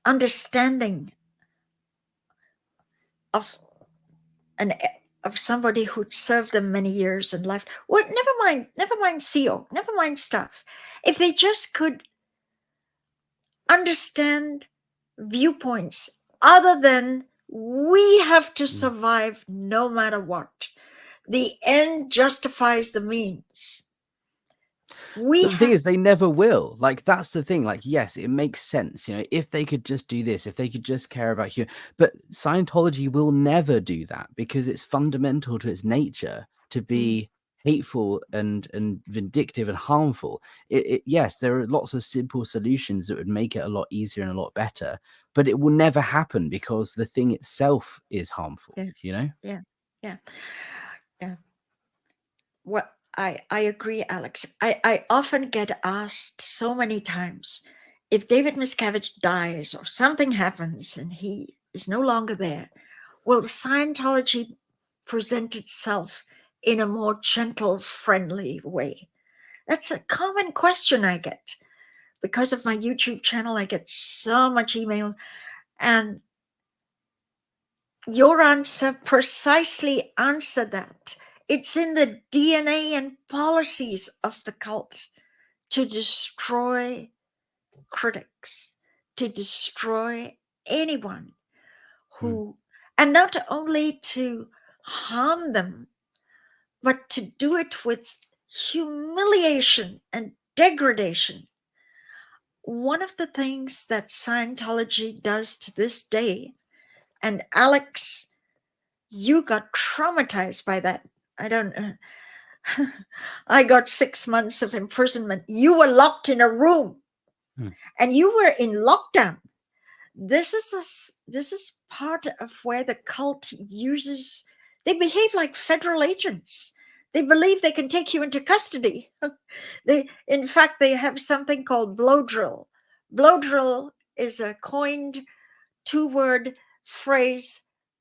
understanding of somebody who'd served them many years and left, well, never mind CO, never mind stuff. If they just could understand viewpoints other than we have to survive no matter what. The end justifies the means. The thing is, they never will. Like, that's the thing. Like, yes, it makes sense. If they could just do this, if they could just care about you, but Scientology will never do that, because it's fundamental to its nature to be hateful and vindictive and harmful. Yes, there are lots of simple solutions that would make it a lot easier and a lot better, but it will never happen because the thing itself is harmful. Yes. Yeah. What I agree, Alex. I often get asked so many times, if David Miscavige dies or something happens and he is no longer there, will Scientology present itself in a more gentle, friendly way? That's a common question I get. Because of my YouTube channel, I get so much email, and your answer precisely answered that. It's in the DNA and policies of the cult to destroy critics, to destroy anyone who, and not only to harm them, but to do it with humiliation and degradation. One of the things that Scientology does to this day, and Alex, you got traumatized by that. I got 6 months of imprisonment. You were locked in a room and you were in lockdown. This is part of where the cult uses, they behave like federal agents. They believe they can take you into custody. In fact, they have something called blow drill. Blow drill is a coined 2-word phrase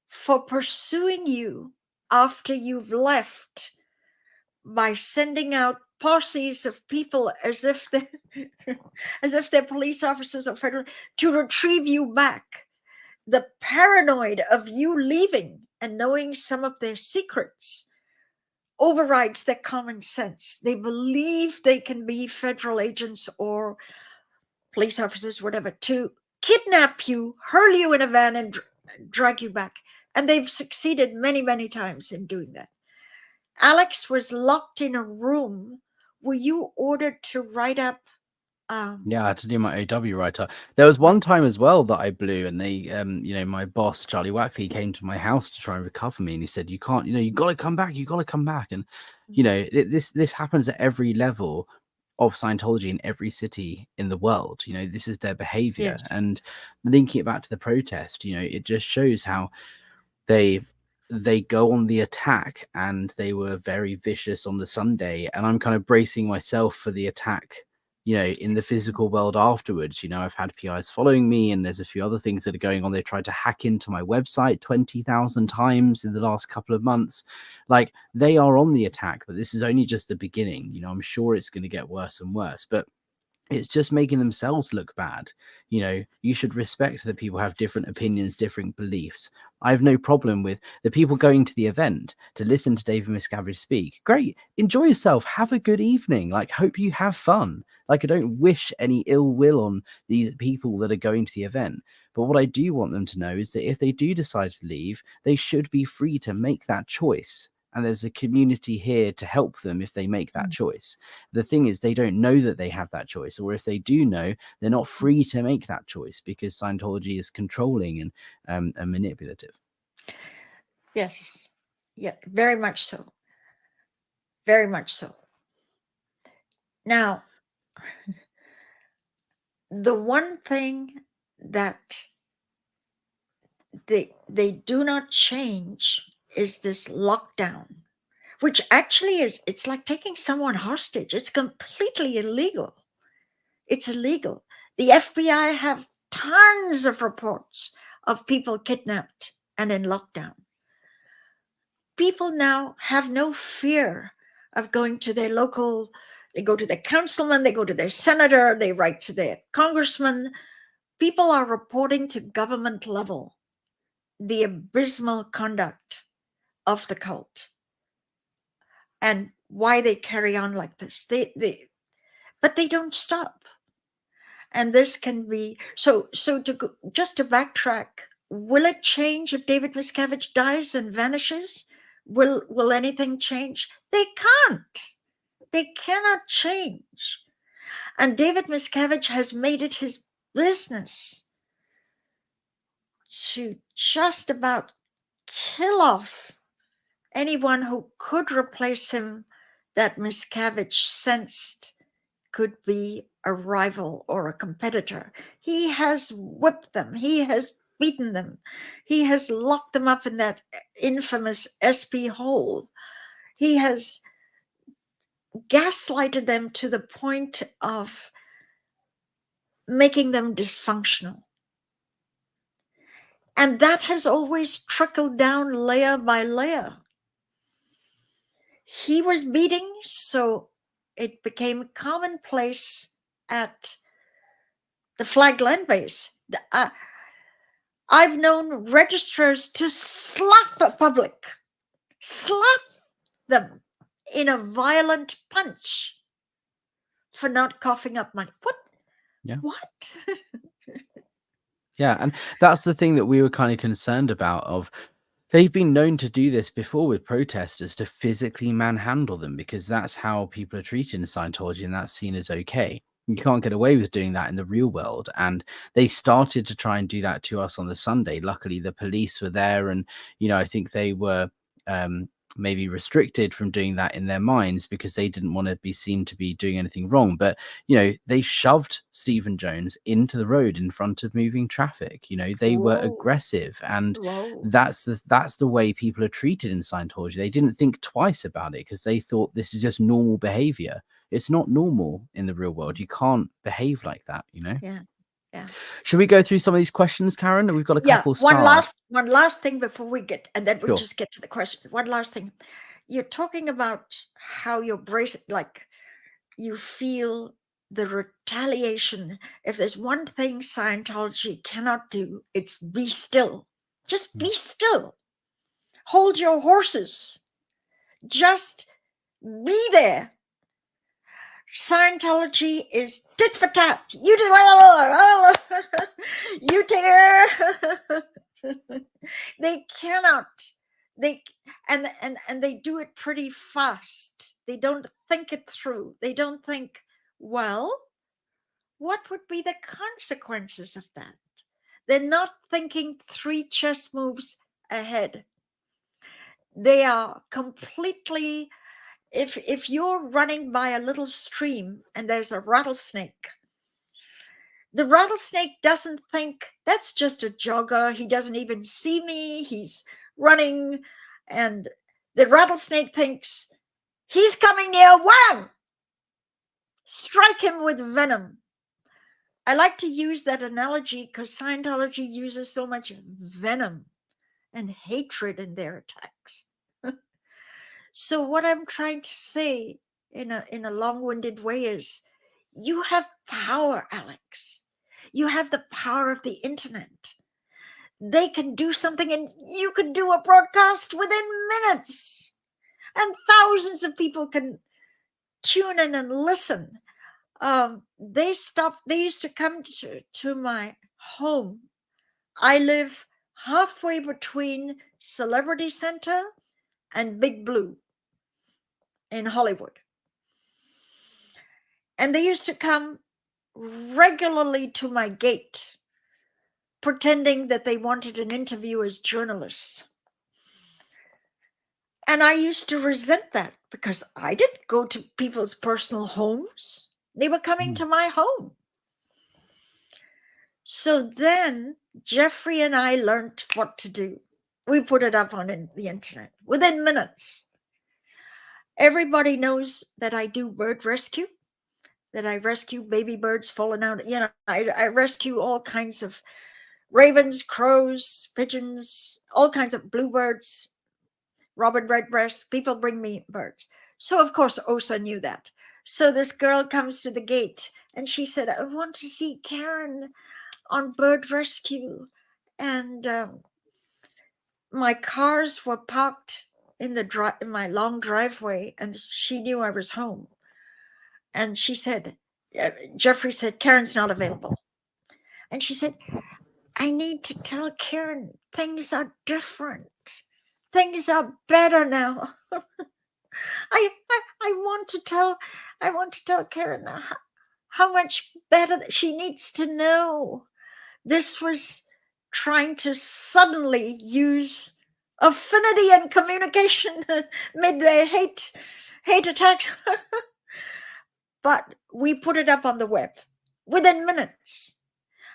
for pursuing you after you've left, by sending out posses of people as if they're police officers or federal, to retrieve you back. The paranoid of you leaving and knowing some of their secrets overrides their common sense. They believe they can be federal agents or police officers, whatever, to kidnap you, hurl you in a van, and drag you back. And they've succeeded many, many times in doing that. Alex was locked in a room. Were you ordered to write up? Yeah, I had to do my OW writer. There was one time as well that I blew, and they, you know, my boss Charlie Wackley came to my house to try and recover me, and he said, "You can't, you know, you got to come back. You got to come back." And you know, this happens at every level of Scientology in every city in the world. You know, this is their behavior. Yes. And linking it back to the protest, you know, it just shows how they go on the attack, and they were very vicious on the Sunday. And I'm kind of bracing myself for the attack, you know, in the physical world afterwards. You know, I've had PIs following me, and there's a few other things that are going on. They tried to hack into my website 20,000 times in the last couple of months. Like, they are on the attack, but this is only just the beginning. You know, I'm sure it's going to get worse and worse, but it's just making themselves look bad. You know, you should respect that people have different opinions, different beliefs. I have no problem with the people going to the event to listen to David Miscavige speak. Great. Enjoy yourself. Have a good evening. Like, hope you have fun. Like, I don't wish any ill will on these people that are going to the event. But what I do want them to know is that if they do decide to leave, they should be free to make that choice. And there's a community here to help them if they make that choice. The thing is, they don't know that they have that choice, or if they do know, they're not free to make that choice, because Scientology is controlling and manipulative. Yes. Yeah, very much so. Very much so. Now, the one thing that they do not change is this lockdown, which actually it's like taking someone hostage. It's completely illegal. It's illegal. The FBI have tons of reports of people kidnapped and in lockdown. People now have no fear of going to their local, they go to their councilman, they go to their senator, they write to their congressman. People are reporting to government level the abysmal conduct of the cult and why they carry on like this. But they don't stop. And this can be just to backtrack, will it change if David Miscavige dies and vanishes? Will anything change? They can't. They cannot change. And David Miscavige has made it his business to just about kill off anyone who could replace him that Miscavige sensed could be a rival or a competitor. He has whipped them. He has beaten them. He has locked them up in that infamous SP hole. He has gaslighted them to the point of making them dysfunctional. And that has always trickled down layer by layer. He was beating, so it became commonplace at the Flag Land Base. I've known registrars to slap a public, slap them in a violent punch for not coughing up money. What? Yeah. What? Yeah, and that's the thing that we were kind of concerned about. Of they've been known to do this before with protesters, to physically manhandle them, because that's how people are treated in Scientology, and that's seen as okay. You can't get away with doing that in the real world. And they started to try and do that to us on the Sunday. Luckily, the police were there, and you know, I think they were maybe restricted from doing that in their minds because they didn't want to be seen to be doing anything wrong. But you know, they shoved Stephen Jones into the road in front of moving traffic. You know, they were aggressive, and that's the way people are treated in Scientology. They didn't think twice about it because they thought this is just normal behavior. It's not normal in the real world. You can't behave like that, you know? Yeah. Yeah. Should we go through some of these questions, Karen? We've got a couple. One last thing before we get, and then we'll Sure. just get to the question. One last thing. You're talking about how you're like you feel the retaliation. If there's one thing Scientology cannot do, it's be still. Just be still. Hold your horses. Just be there. Scientology is tit for tat. You did you take They cannot. And they do it pretty fast. They don't think it through. They don't think, well, what would be the consequences of that? They're not thinking 3 chess moves ahead. They are completely, if you're running by a little stream and there's a rattlesnake, the rattlesnake doesn't think, that's just a jogger. He doesn't even see me. He's running. And the rattlesnake thinks, he's coming near. Wham! Strike him with venom. I like to use that analogy because Scientology uses so much venom and hatred in their attacks. So what I'm trying to say in a long-winded way is, you have power, Alex. You have the power of the internet. They can do something and you can do a broadcast within minutes. And thousands of people can tune in and listen. They used to come to my home. I live halfway between Celebrity Center and Big Blue in Hollywood. And they used to come regularly to my gate, pretending that they wanted an interview as journalists. And I used to resent that because I didn't go to people's personal homes. They were coming to my home. So then Jeffrey and I learned what to do. We put it up on the internet within minutes. Everybody knows that I do bird rescue, that I rescue baby birds falling out. You know, I rescue all kinds of ravens, crows, pigeons, all kinds of bluebirds, robin redbreast. People bring me birds. So, of course, Osa knew that. So this girl comes to the gate and she said, I want to see Karen on bird rescue. And my cars were parked in my long driveway, and she knew I was home. And she said, Jeffrey said, Karen's not available. And she said, I need to tell Karen things are different. Things are better now. I want to tell Karen how much better she needs to know. This was trying to suddenly use affinity and communication mid their hate attacks. But we put it up on the web within minutes.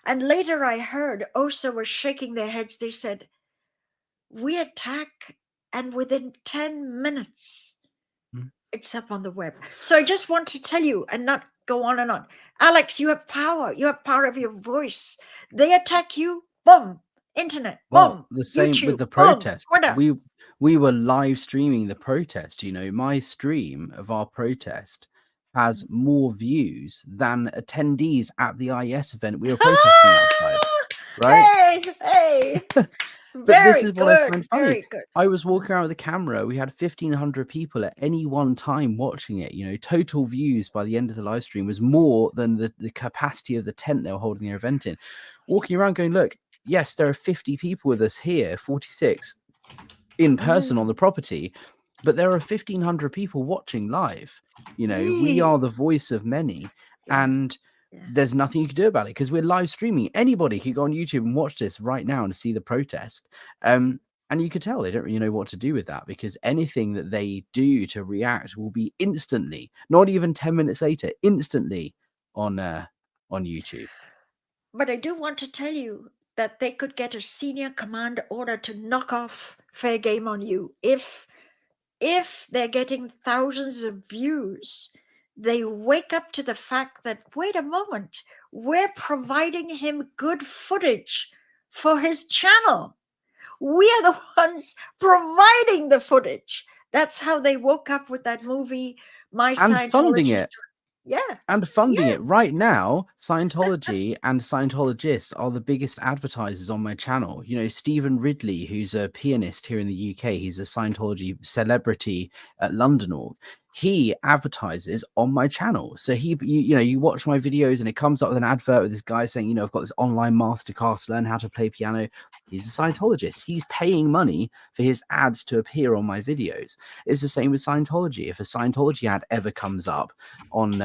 And later I heard OSA was shaking their heads. They said, we attack and within 10 minutes, it's up on the web. So I just want to tell you and not go on and on. Alex, you have power. You have power of your voice. They attack you, boom, internet, boom. The same YouTube, with the protest. Boom, we were live streaming the protest. You know, my stream of our protest has more views than attendees at the IS event we were protesting outside. Right? Hey. But Very this is what I find funny. Very good. I was walking around with a camera. We had 1,500 people at any one time watching it. You know, total views by the end of the live stream was more than the capacity of the tent they were holding their event in. Walking around going, look, yes, there are 50 people with us here, 46 in person on the property, but there are 1,500 people watching live. You know, we are the voice of many. And there's nothing you can do about it because we're live streaming. Anybody could go on YouTube and watch this right now and see the protest. And you could tell they don't really know what to do with that, because anything that they do to react will be instantly, not even 10 minutes later, instantly on YouTube. But I do want to tell you that they could get a senior command order to knock off fair game on you. If they're getting thousands of views, they wake up to the fact that, wait a moment, we're providing him good footage for his channel. We are the ones providing the footage. That's how they woke up with that movie, My And Scientology funding it. Yeah. And funding Yeah. it right now. Scientology and Scientologists are the biggest advertisers on my channel. You know, Stephen Ridley, who's a pianist here in the UK, he's a Scientology celebrity at London Org. He advertises on my channel. So you watch my videos and it comes up with an advert with this guy saying, you know, I've got this online masterclass to learn how to play piano. He's a Scientologist. He's paying money for his ads to appear on my videos. It's the same with Scientology. If a Scientology ad ever comes up on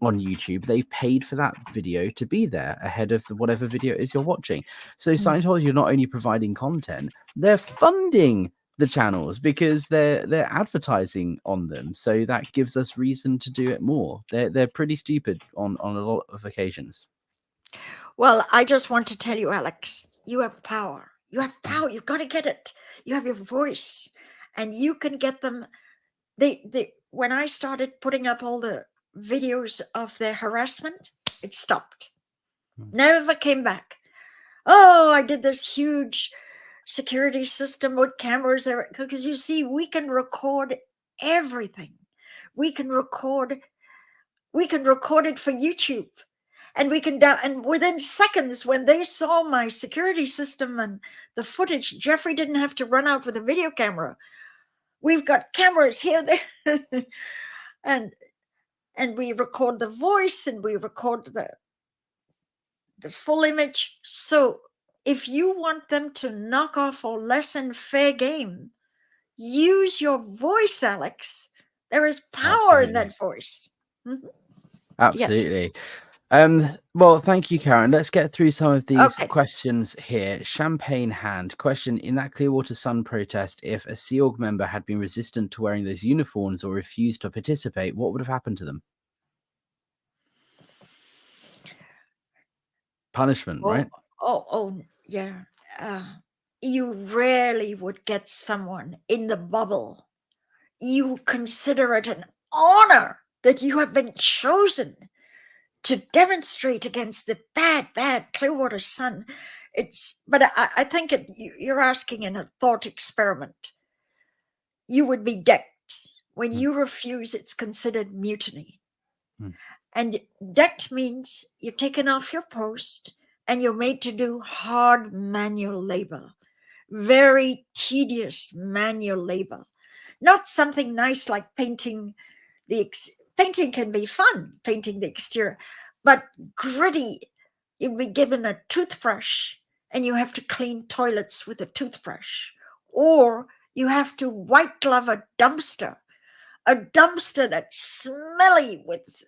YouTube, they've paid for that video to be there ahead of whatever video it is you're watching. So Scientology are not only providing content, they're funding the channels because they're advertising on them. So that gives us reason to do it more. They're pretty stupid on a lot of occasions. Well, I just want to tell you, Alex, you have power. You have power. You've got to get it. You have your voice, and you can get them. When I started putting up all the videos of their harassment, it stopped. Never came back. Oh, I did this huge security system with cameras there, because you see, we can record everything. We can record it for YouTube, and we can and within seconds, when they saw my security system and the footage, Jeffrey didn't have to run out with a video camera. We've got cameras here, there, and we record the voice, and we record the full image. So if you want them to knock off or lessen fair game, use your voice, Alex. There is power in that voice. Mm-hmm. Absolutely. Yes. Well, thank you, Karen. Let's get through some of these questions here. Champagne Hand question: in that Clearwater Sun protest, if a Sea Org member had been resistant to wearing those uniforms or refused to participate, what would have happened to them? Punishment, right? Yeah. You rarely would get someone in the bubble. You consider it an honor that you have been chosen to demonstrate against the bad Clearwater Sun. But I think you're asking in a thought experiment. You would be decked. When you refuse, it's considered mutiny. And decked means you're taken off your post and you're made to do hard manual labor, very tedious manual labor. Not something nice like painting. Painting can be fun, painting the exterior, but gritty. You'll be given a toothbrush and you have to clean toilets with a toothbrush, or you have to white glove a dumpster that's smelly with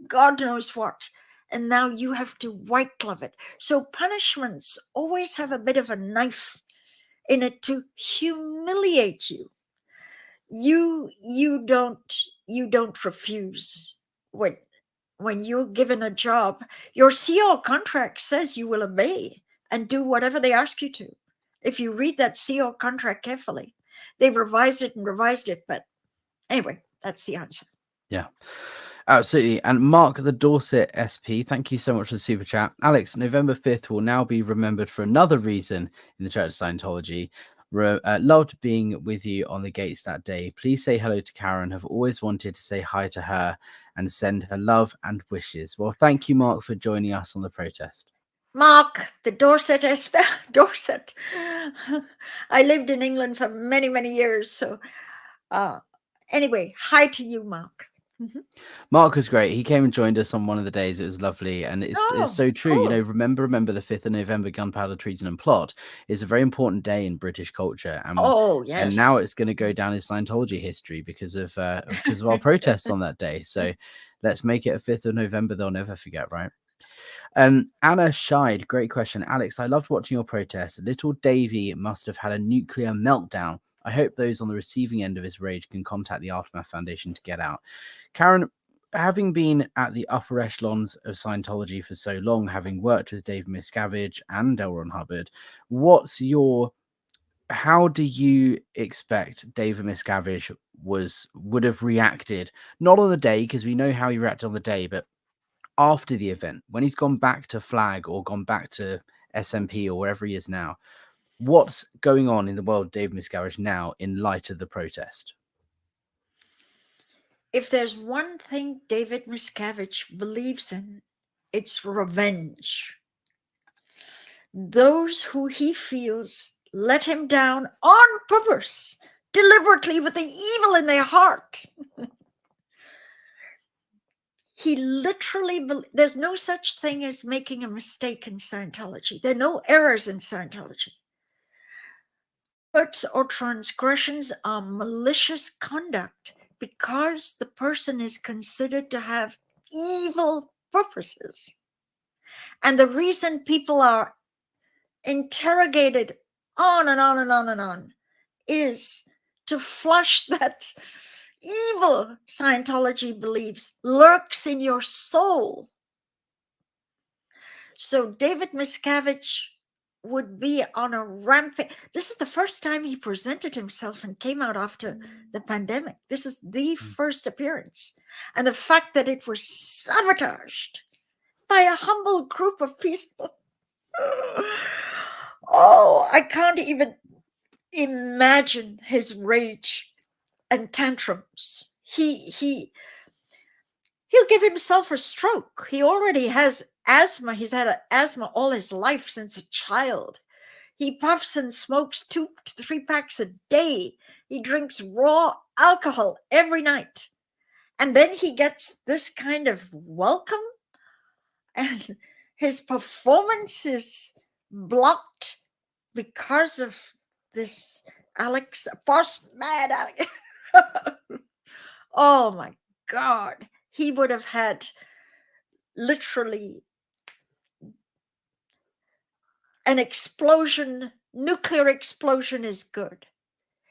God knows what, and now you have to white glove it. So punishments always have a bit of a knife in it to humiliate you. You don't refuse when you're given a job. Your CO contract says you will obey and do whatever they ask you to. If you read that CO contract carefully, they've revised it, but anyway, that's the answer. Yeah, absolutely. And Mark the Dorset SP, thank you so much for the super chat. Alex, November 5th will now be remembered for another reason in the Church of Scientology. Loved being with you on the gates that day. Please say hello to Karen. Have always wanted to say hi to her and send her love and wishes. Well, thank you, Mark, for joining us on the protest. Mark, the Dorset SP, Dorset. I lived in England for many, many years. So anyway, hi to you, Mark. Mark was great. He came and joined us on one of the days. It was lovely, and it's so true. Cool. You know, remember the 5th of November, Gunpowder Treason and Plot is a very important day in British culture. And yes, and now it's going to go down in Scientology history because of our protests on that day. So let's make it a 5th of November. They'll never forget, right? Anna Scheid, great question. Alex, I loved watching your protest. Little Davy must have had a nuclear meltdown. I hope those on the receiving end of his rage can contact the Aftermath Foundation to get out. Karen, having been at the upper echelons of Scientology for so long, having worked with Dave Miscavige and Ron Hubbard, how do you expect David Miscavige would have reacted? Not on the day, because we know how he reacted on the day, but after the event, when he's gone back to Flag or gone back to SMP or wherever he is now. What's going on in the world of Dave Miscavige now in light of the protest? if there's one thing David Miscavige believes in, it's revenge. Those who he feels let him down on purpose, deliberately, with the evil in their heart. He literally, there's no such thing as making a mistake in Scientology. There are no errors in Scientology. Hurts or transgressions are malicious conduct because the person is considered to have evil purposes. And the reason people are interrogated on and on and on and on is to flush that evil Scientology believes lurks in your soul. So David Miscavige would be on a rampage. This is the first time he presented himself and came out after the pandemic. This is the first appearance. And the fact that it was sabotaged by a humble group of people. Oh, I can't even imagine his rage and tantrums. He'll give himself a stroke. He already has asthma. He's had asthma all his life since a child. He puffs and smokes 2 to 3 packs a day. He drinks raw alcohol every night. And then he gets this kind of welcome, and his performance is blocked because of this Alex, mad Alex. Oh my God. He would have had literally an explosion. Nuclear explosion is good.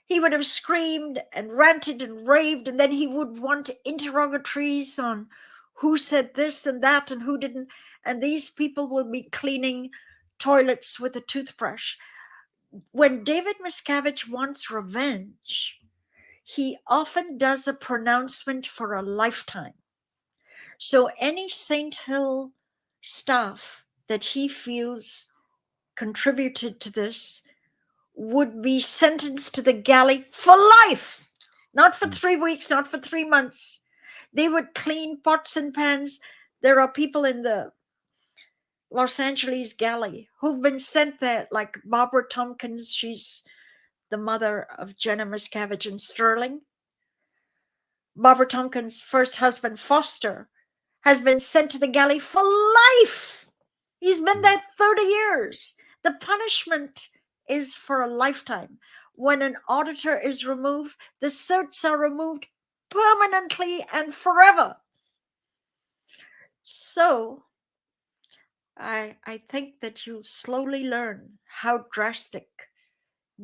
He would have screamed and ranted and raved, and then he would want interrogatories on who said this and that and who didn't. And these people will be cleaning toilets with a toothbrush. When David Miscavige wants revenge, he often does a pronouncement for a lifetime. So any St. Hill staff that he feels contributed to this would be sentenced to the galley for life, not for 3 weeks, not for 3 months. They would clean pots and pans. There are people in the Los Angeles galley who've been sent there, like Barbara Tompkins. She's the mother of Jenna Miscavige and Sterling. Barbara Tompkins' first husband, Foster, has been sent to the galley for life. He's been there 30 years. The punishment is for a lifetime. When an auditor is removed, the certs are removed permanently and forever. So I think that you'll slowly learn how drastic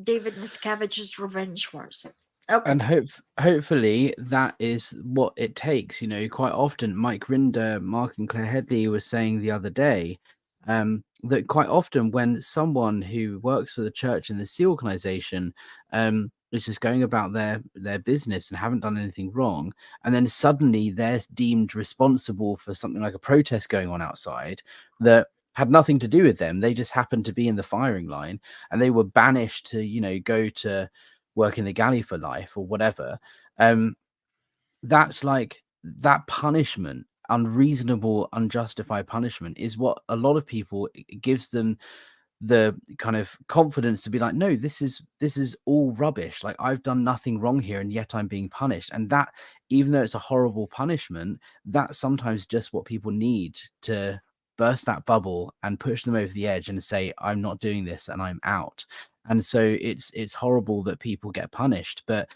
David Miscavige's revenge was. Okay. And hopefully that is what it takes. You know, quite often Mike Rinder, Mark and Claire Headley was saying the other day that quite often when someone who works for the church in the Sea organization is just going about their business and haven't done anything wrong, and then suddenly they're deemed responsible for something like a protest going on outside that had nothing to do with them. They just happened to be in the firing line, and they were banished to, you know, go to work in the galley for life or whatever. That's like that punishment, unreasonable, unjustified punishment, is what a lot of people, it gives them the kind of confidence to be like, no, this is all rubbish. Like, I've done nothing wrong here, and yet I'm being punished. And that, even though it's a horrible punishment, that's sometimes just what people need to burst that bubble and push them over the edge and say, I'm not doing this and I'm out. And so it's horrible that people get punished, but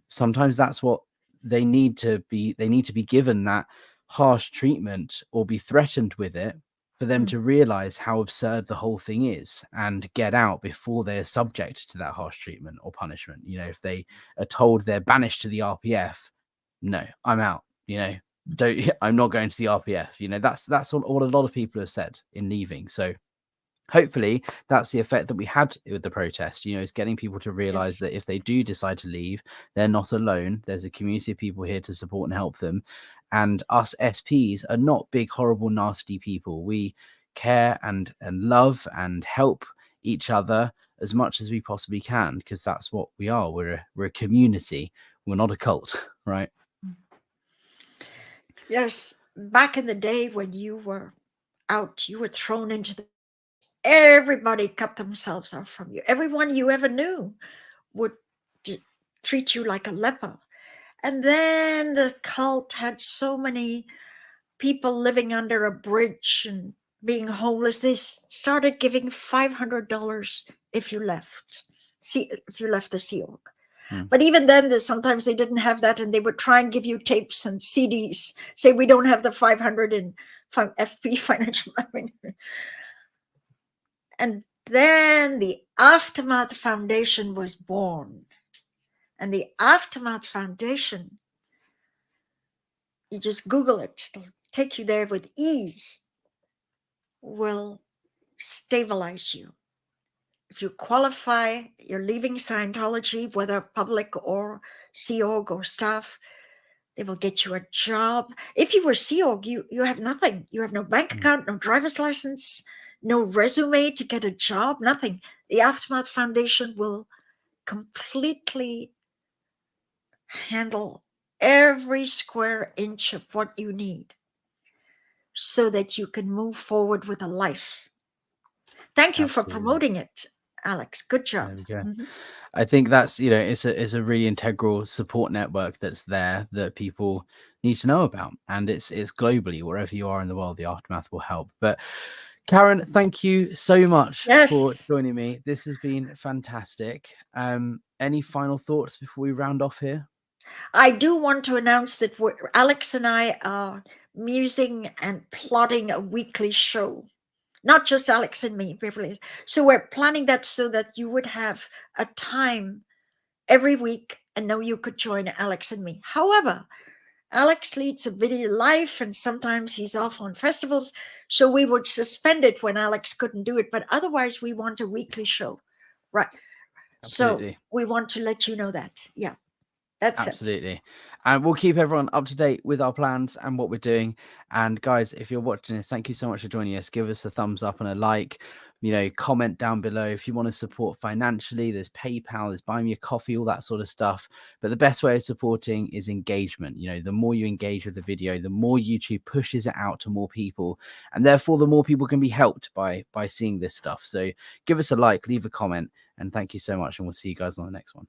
sometimes that's what they need to be. They need to be given that harsh treatment or be threatened with it for them to realize how absurd the whole thing is and get out before they're subject to that harsh treatment or punishment. You know, if they are told they're banished to the RPF, no, I'm out. You know, I'm not going to the RPF. You know, that's what a lot of people have said in leaving. So hopefully that's the effect that we had with the protest. You know, it's getting people to realize that if they do decide to leave, they're not alone. There's a community of people here to support and help them. And us SPs are not big, horrible, nasty people. We care and love and help each other as much as we possibly can, because that's what we are. We're a community. We're not a cult, right? Yes, back in the day when you were out, you were thrown into the. Everybody cut themselves off from you. Everyone you ever knew would treat you like a leper. And then the cult had so many people living under a bridge and being homeless. They started giving $500 if you left. See, if you left the Sea Org. But even then, sometimes they didn't have that, and they would try and give you tapes and CDs. Say, we don't have the 500 in FP financial. And then the Aftermath Foundation was born. And the Aftermath Foundation, you just Google it, it'll take you there with ease, will stabilize you. If you qualify, you're leaving Scientology, whether public or Sea Org or staff, they will get you a job. If you were Sea Org, you have nothing. You have no bank account, no driver's license, no resume to get a job, nothing. The Aftermath Foundation will completely handle every square inch of what you need so that you can move forward with a life. Thank you for promoting it, Alex. Good job. There we go. I think that's, it's a really integral support network that's there that people need to know about, and it's globally. Wherever you are in the world, the Aftermath will help. But Karen, thank you so much for joining me. This has been fantastic. Any final thoughts before we round off here? I do want to announce that Alex and I are musing and plotting a weekly show. Not just Alex and me, Beverly. So we're planning that so that you would have a time every week and know you could join Alex and me. However, Alex leads a video life and sometimes he's off on festivals. So we would suspend it when Alex couldn't do it. But otherwise, we want a weekly show. Right. Absolutely. So we want to let you know that. Yeah. That's absolutely it. And we'll keep everyone up to date with our plans and what we're doing. And guys, if you're watching this, thank you so much for joining us. Give us a thumbs up and a like, comment down below if you want to support financially. There's PayPal, there's Buy Me a Coffee, all that sort of stuff. But the best way of supporting is engagement. The more you engage with the video, the more YouTube pushes it out to more people, and therefore the more people can be helped by seeing this stuff. So give us a like, leave a comment, and thank you so much, and we'll see you guys on the next one.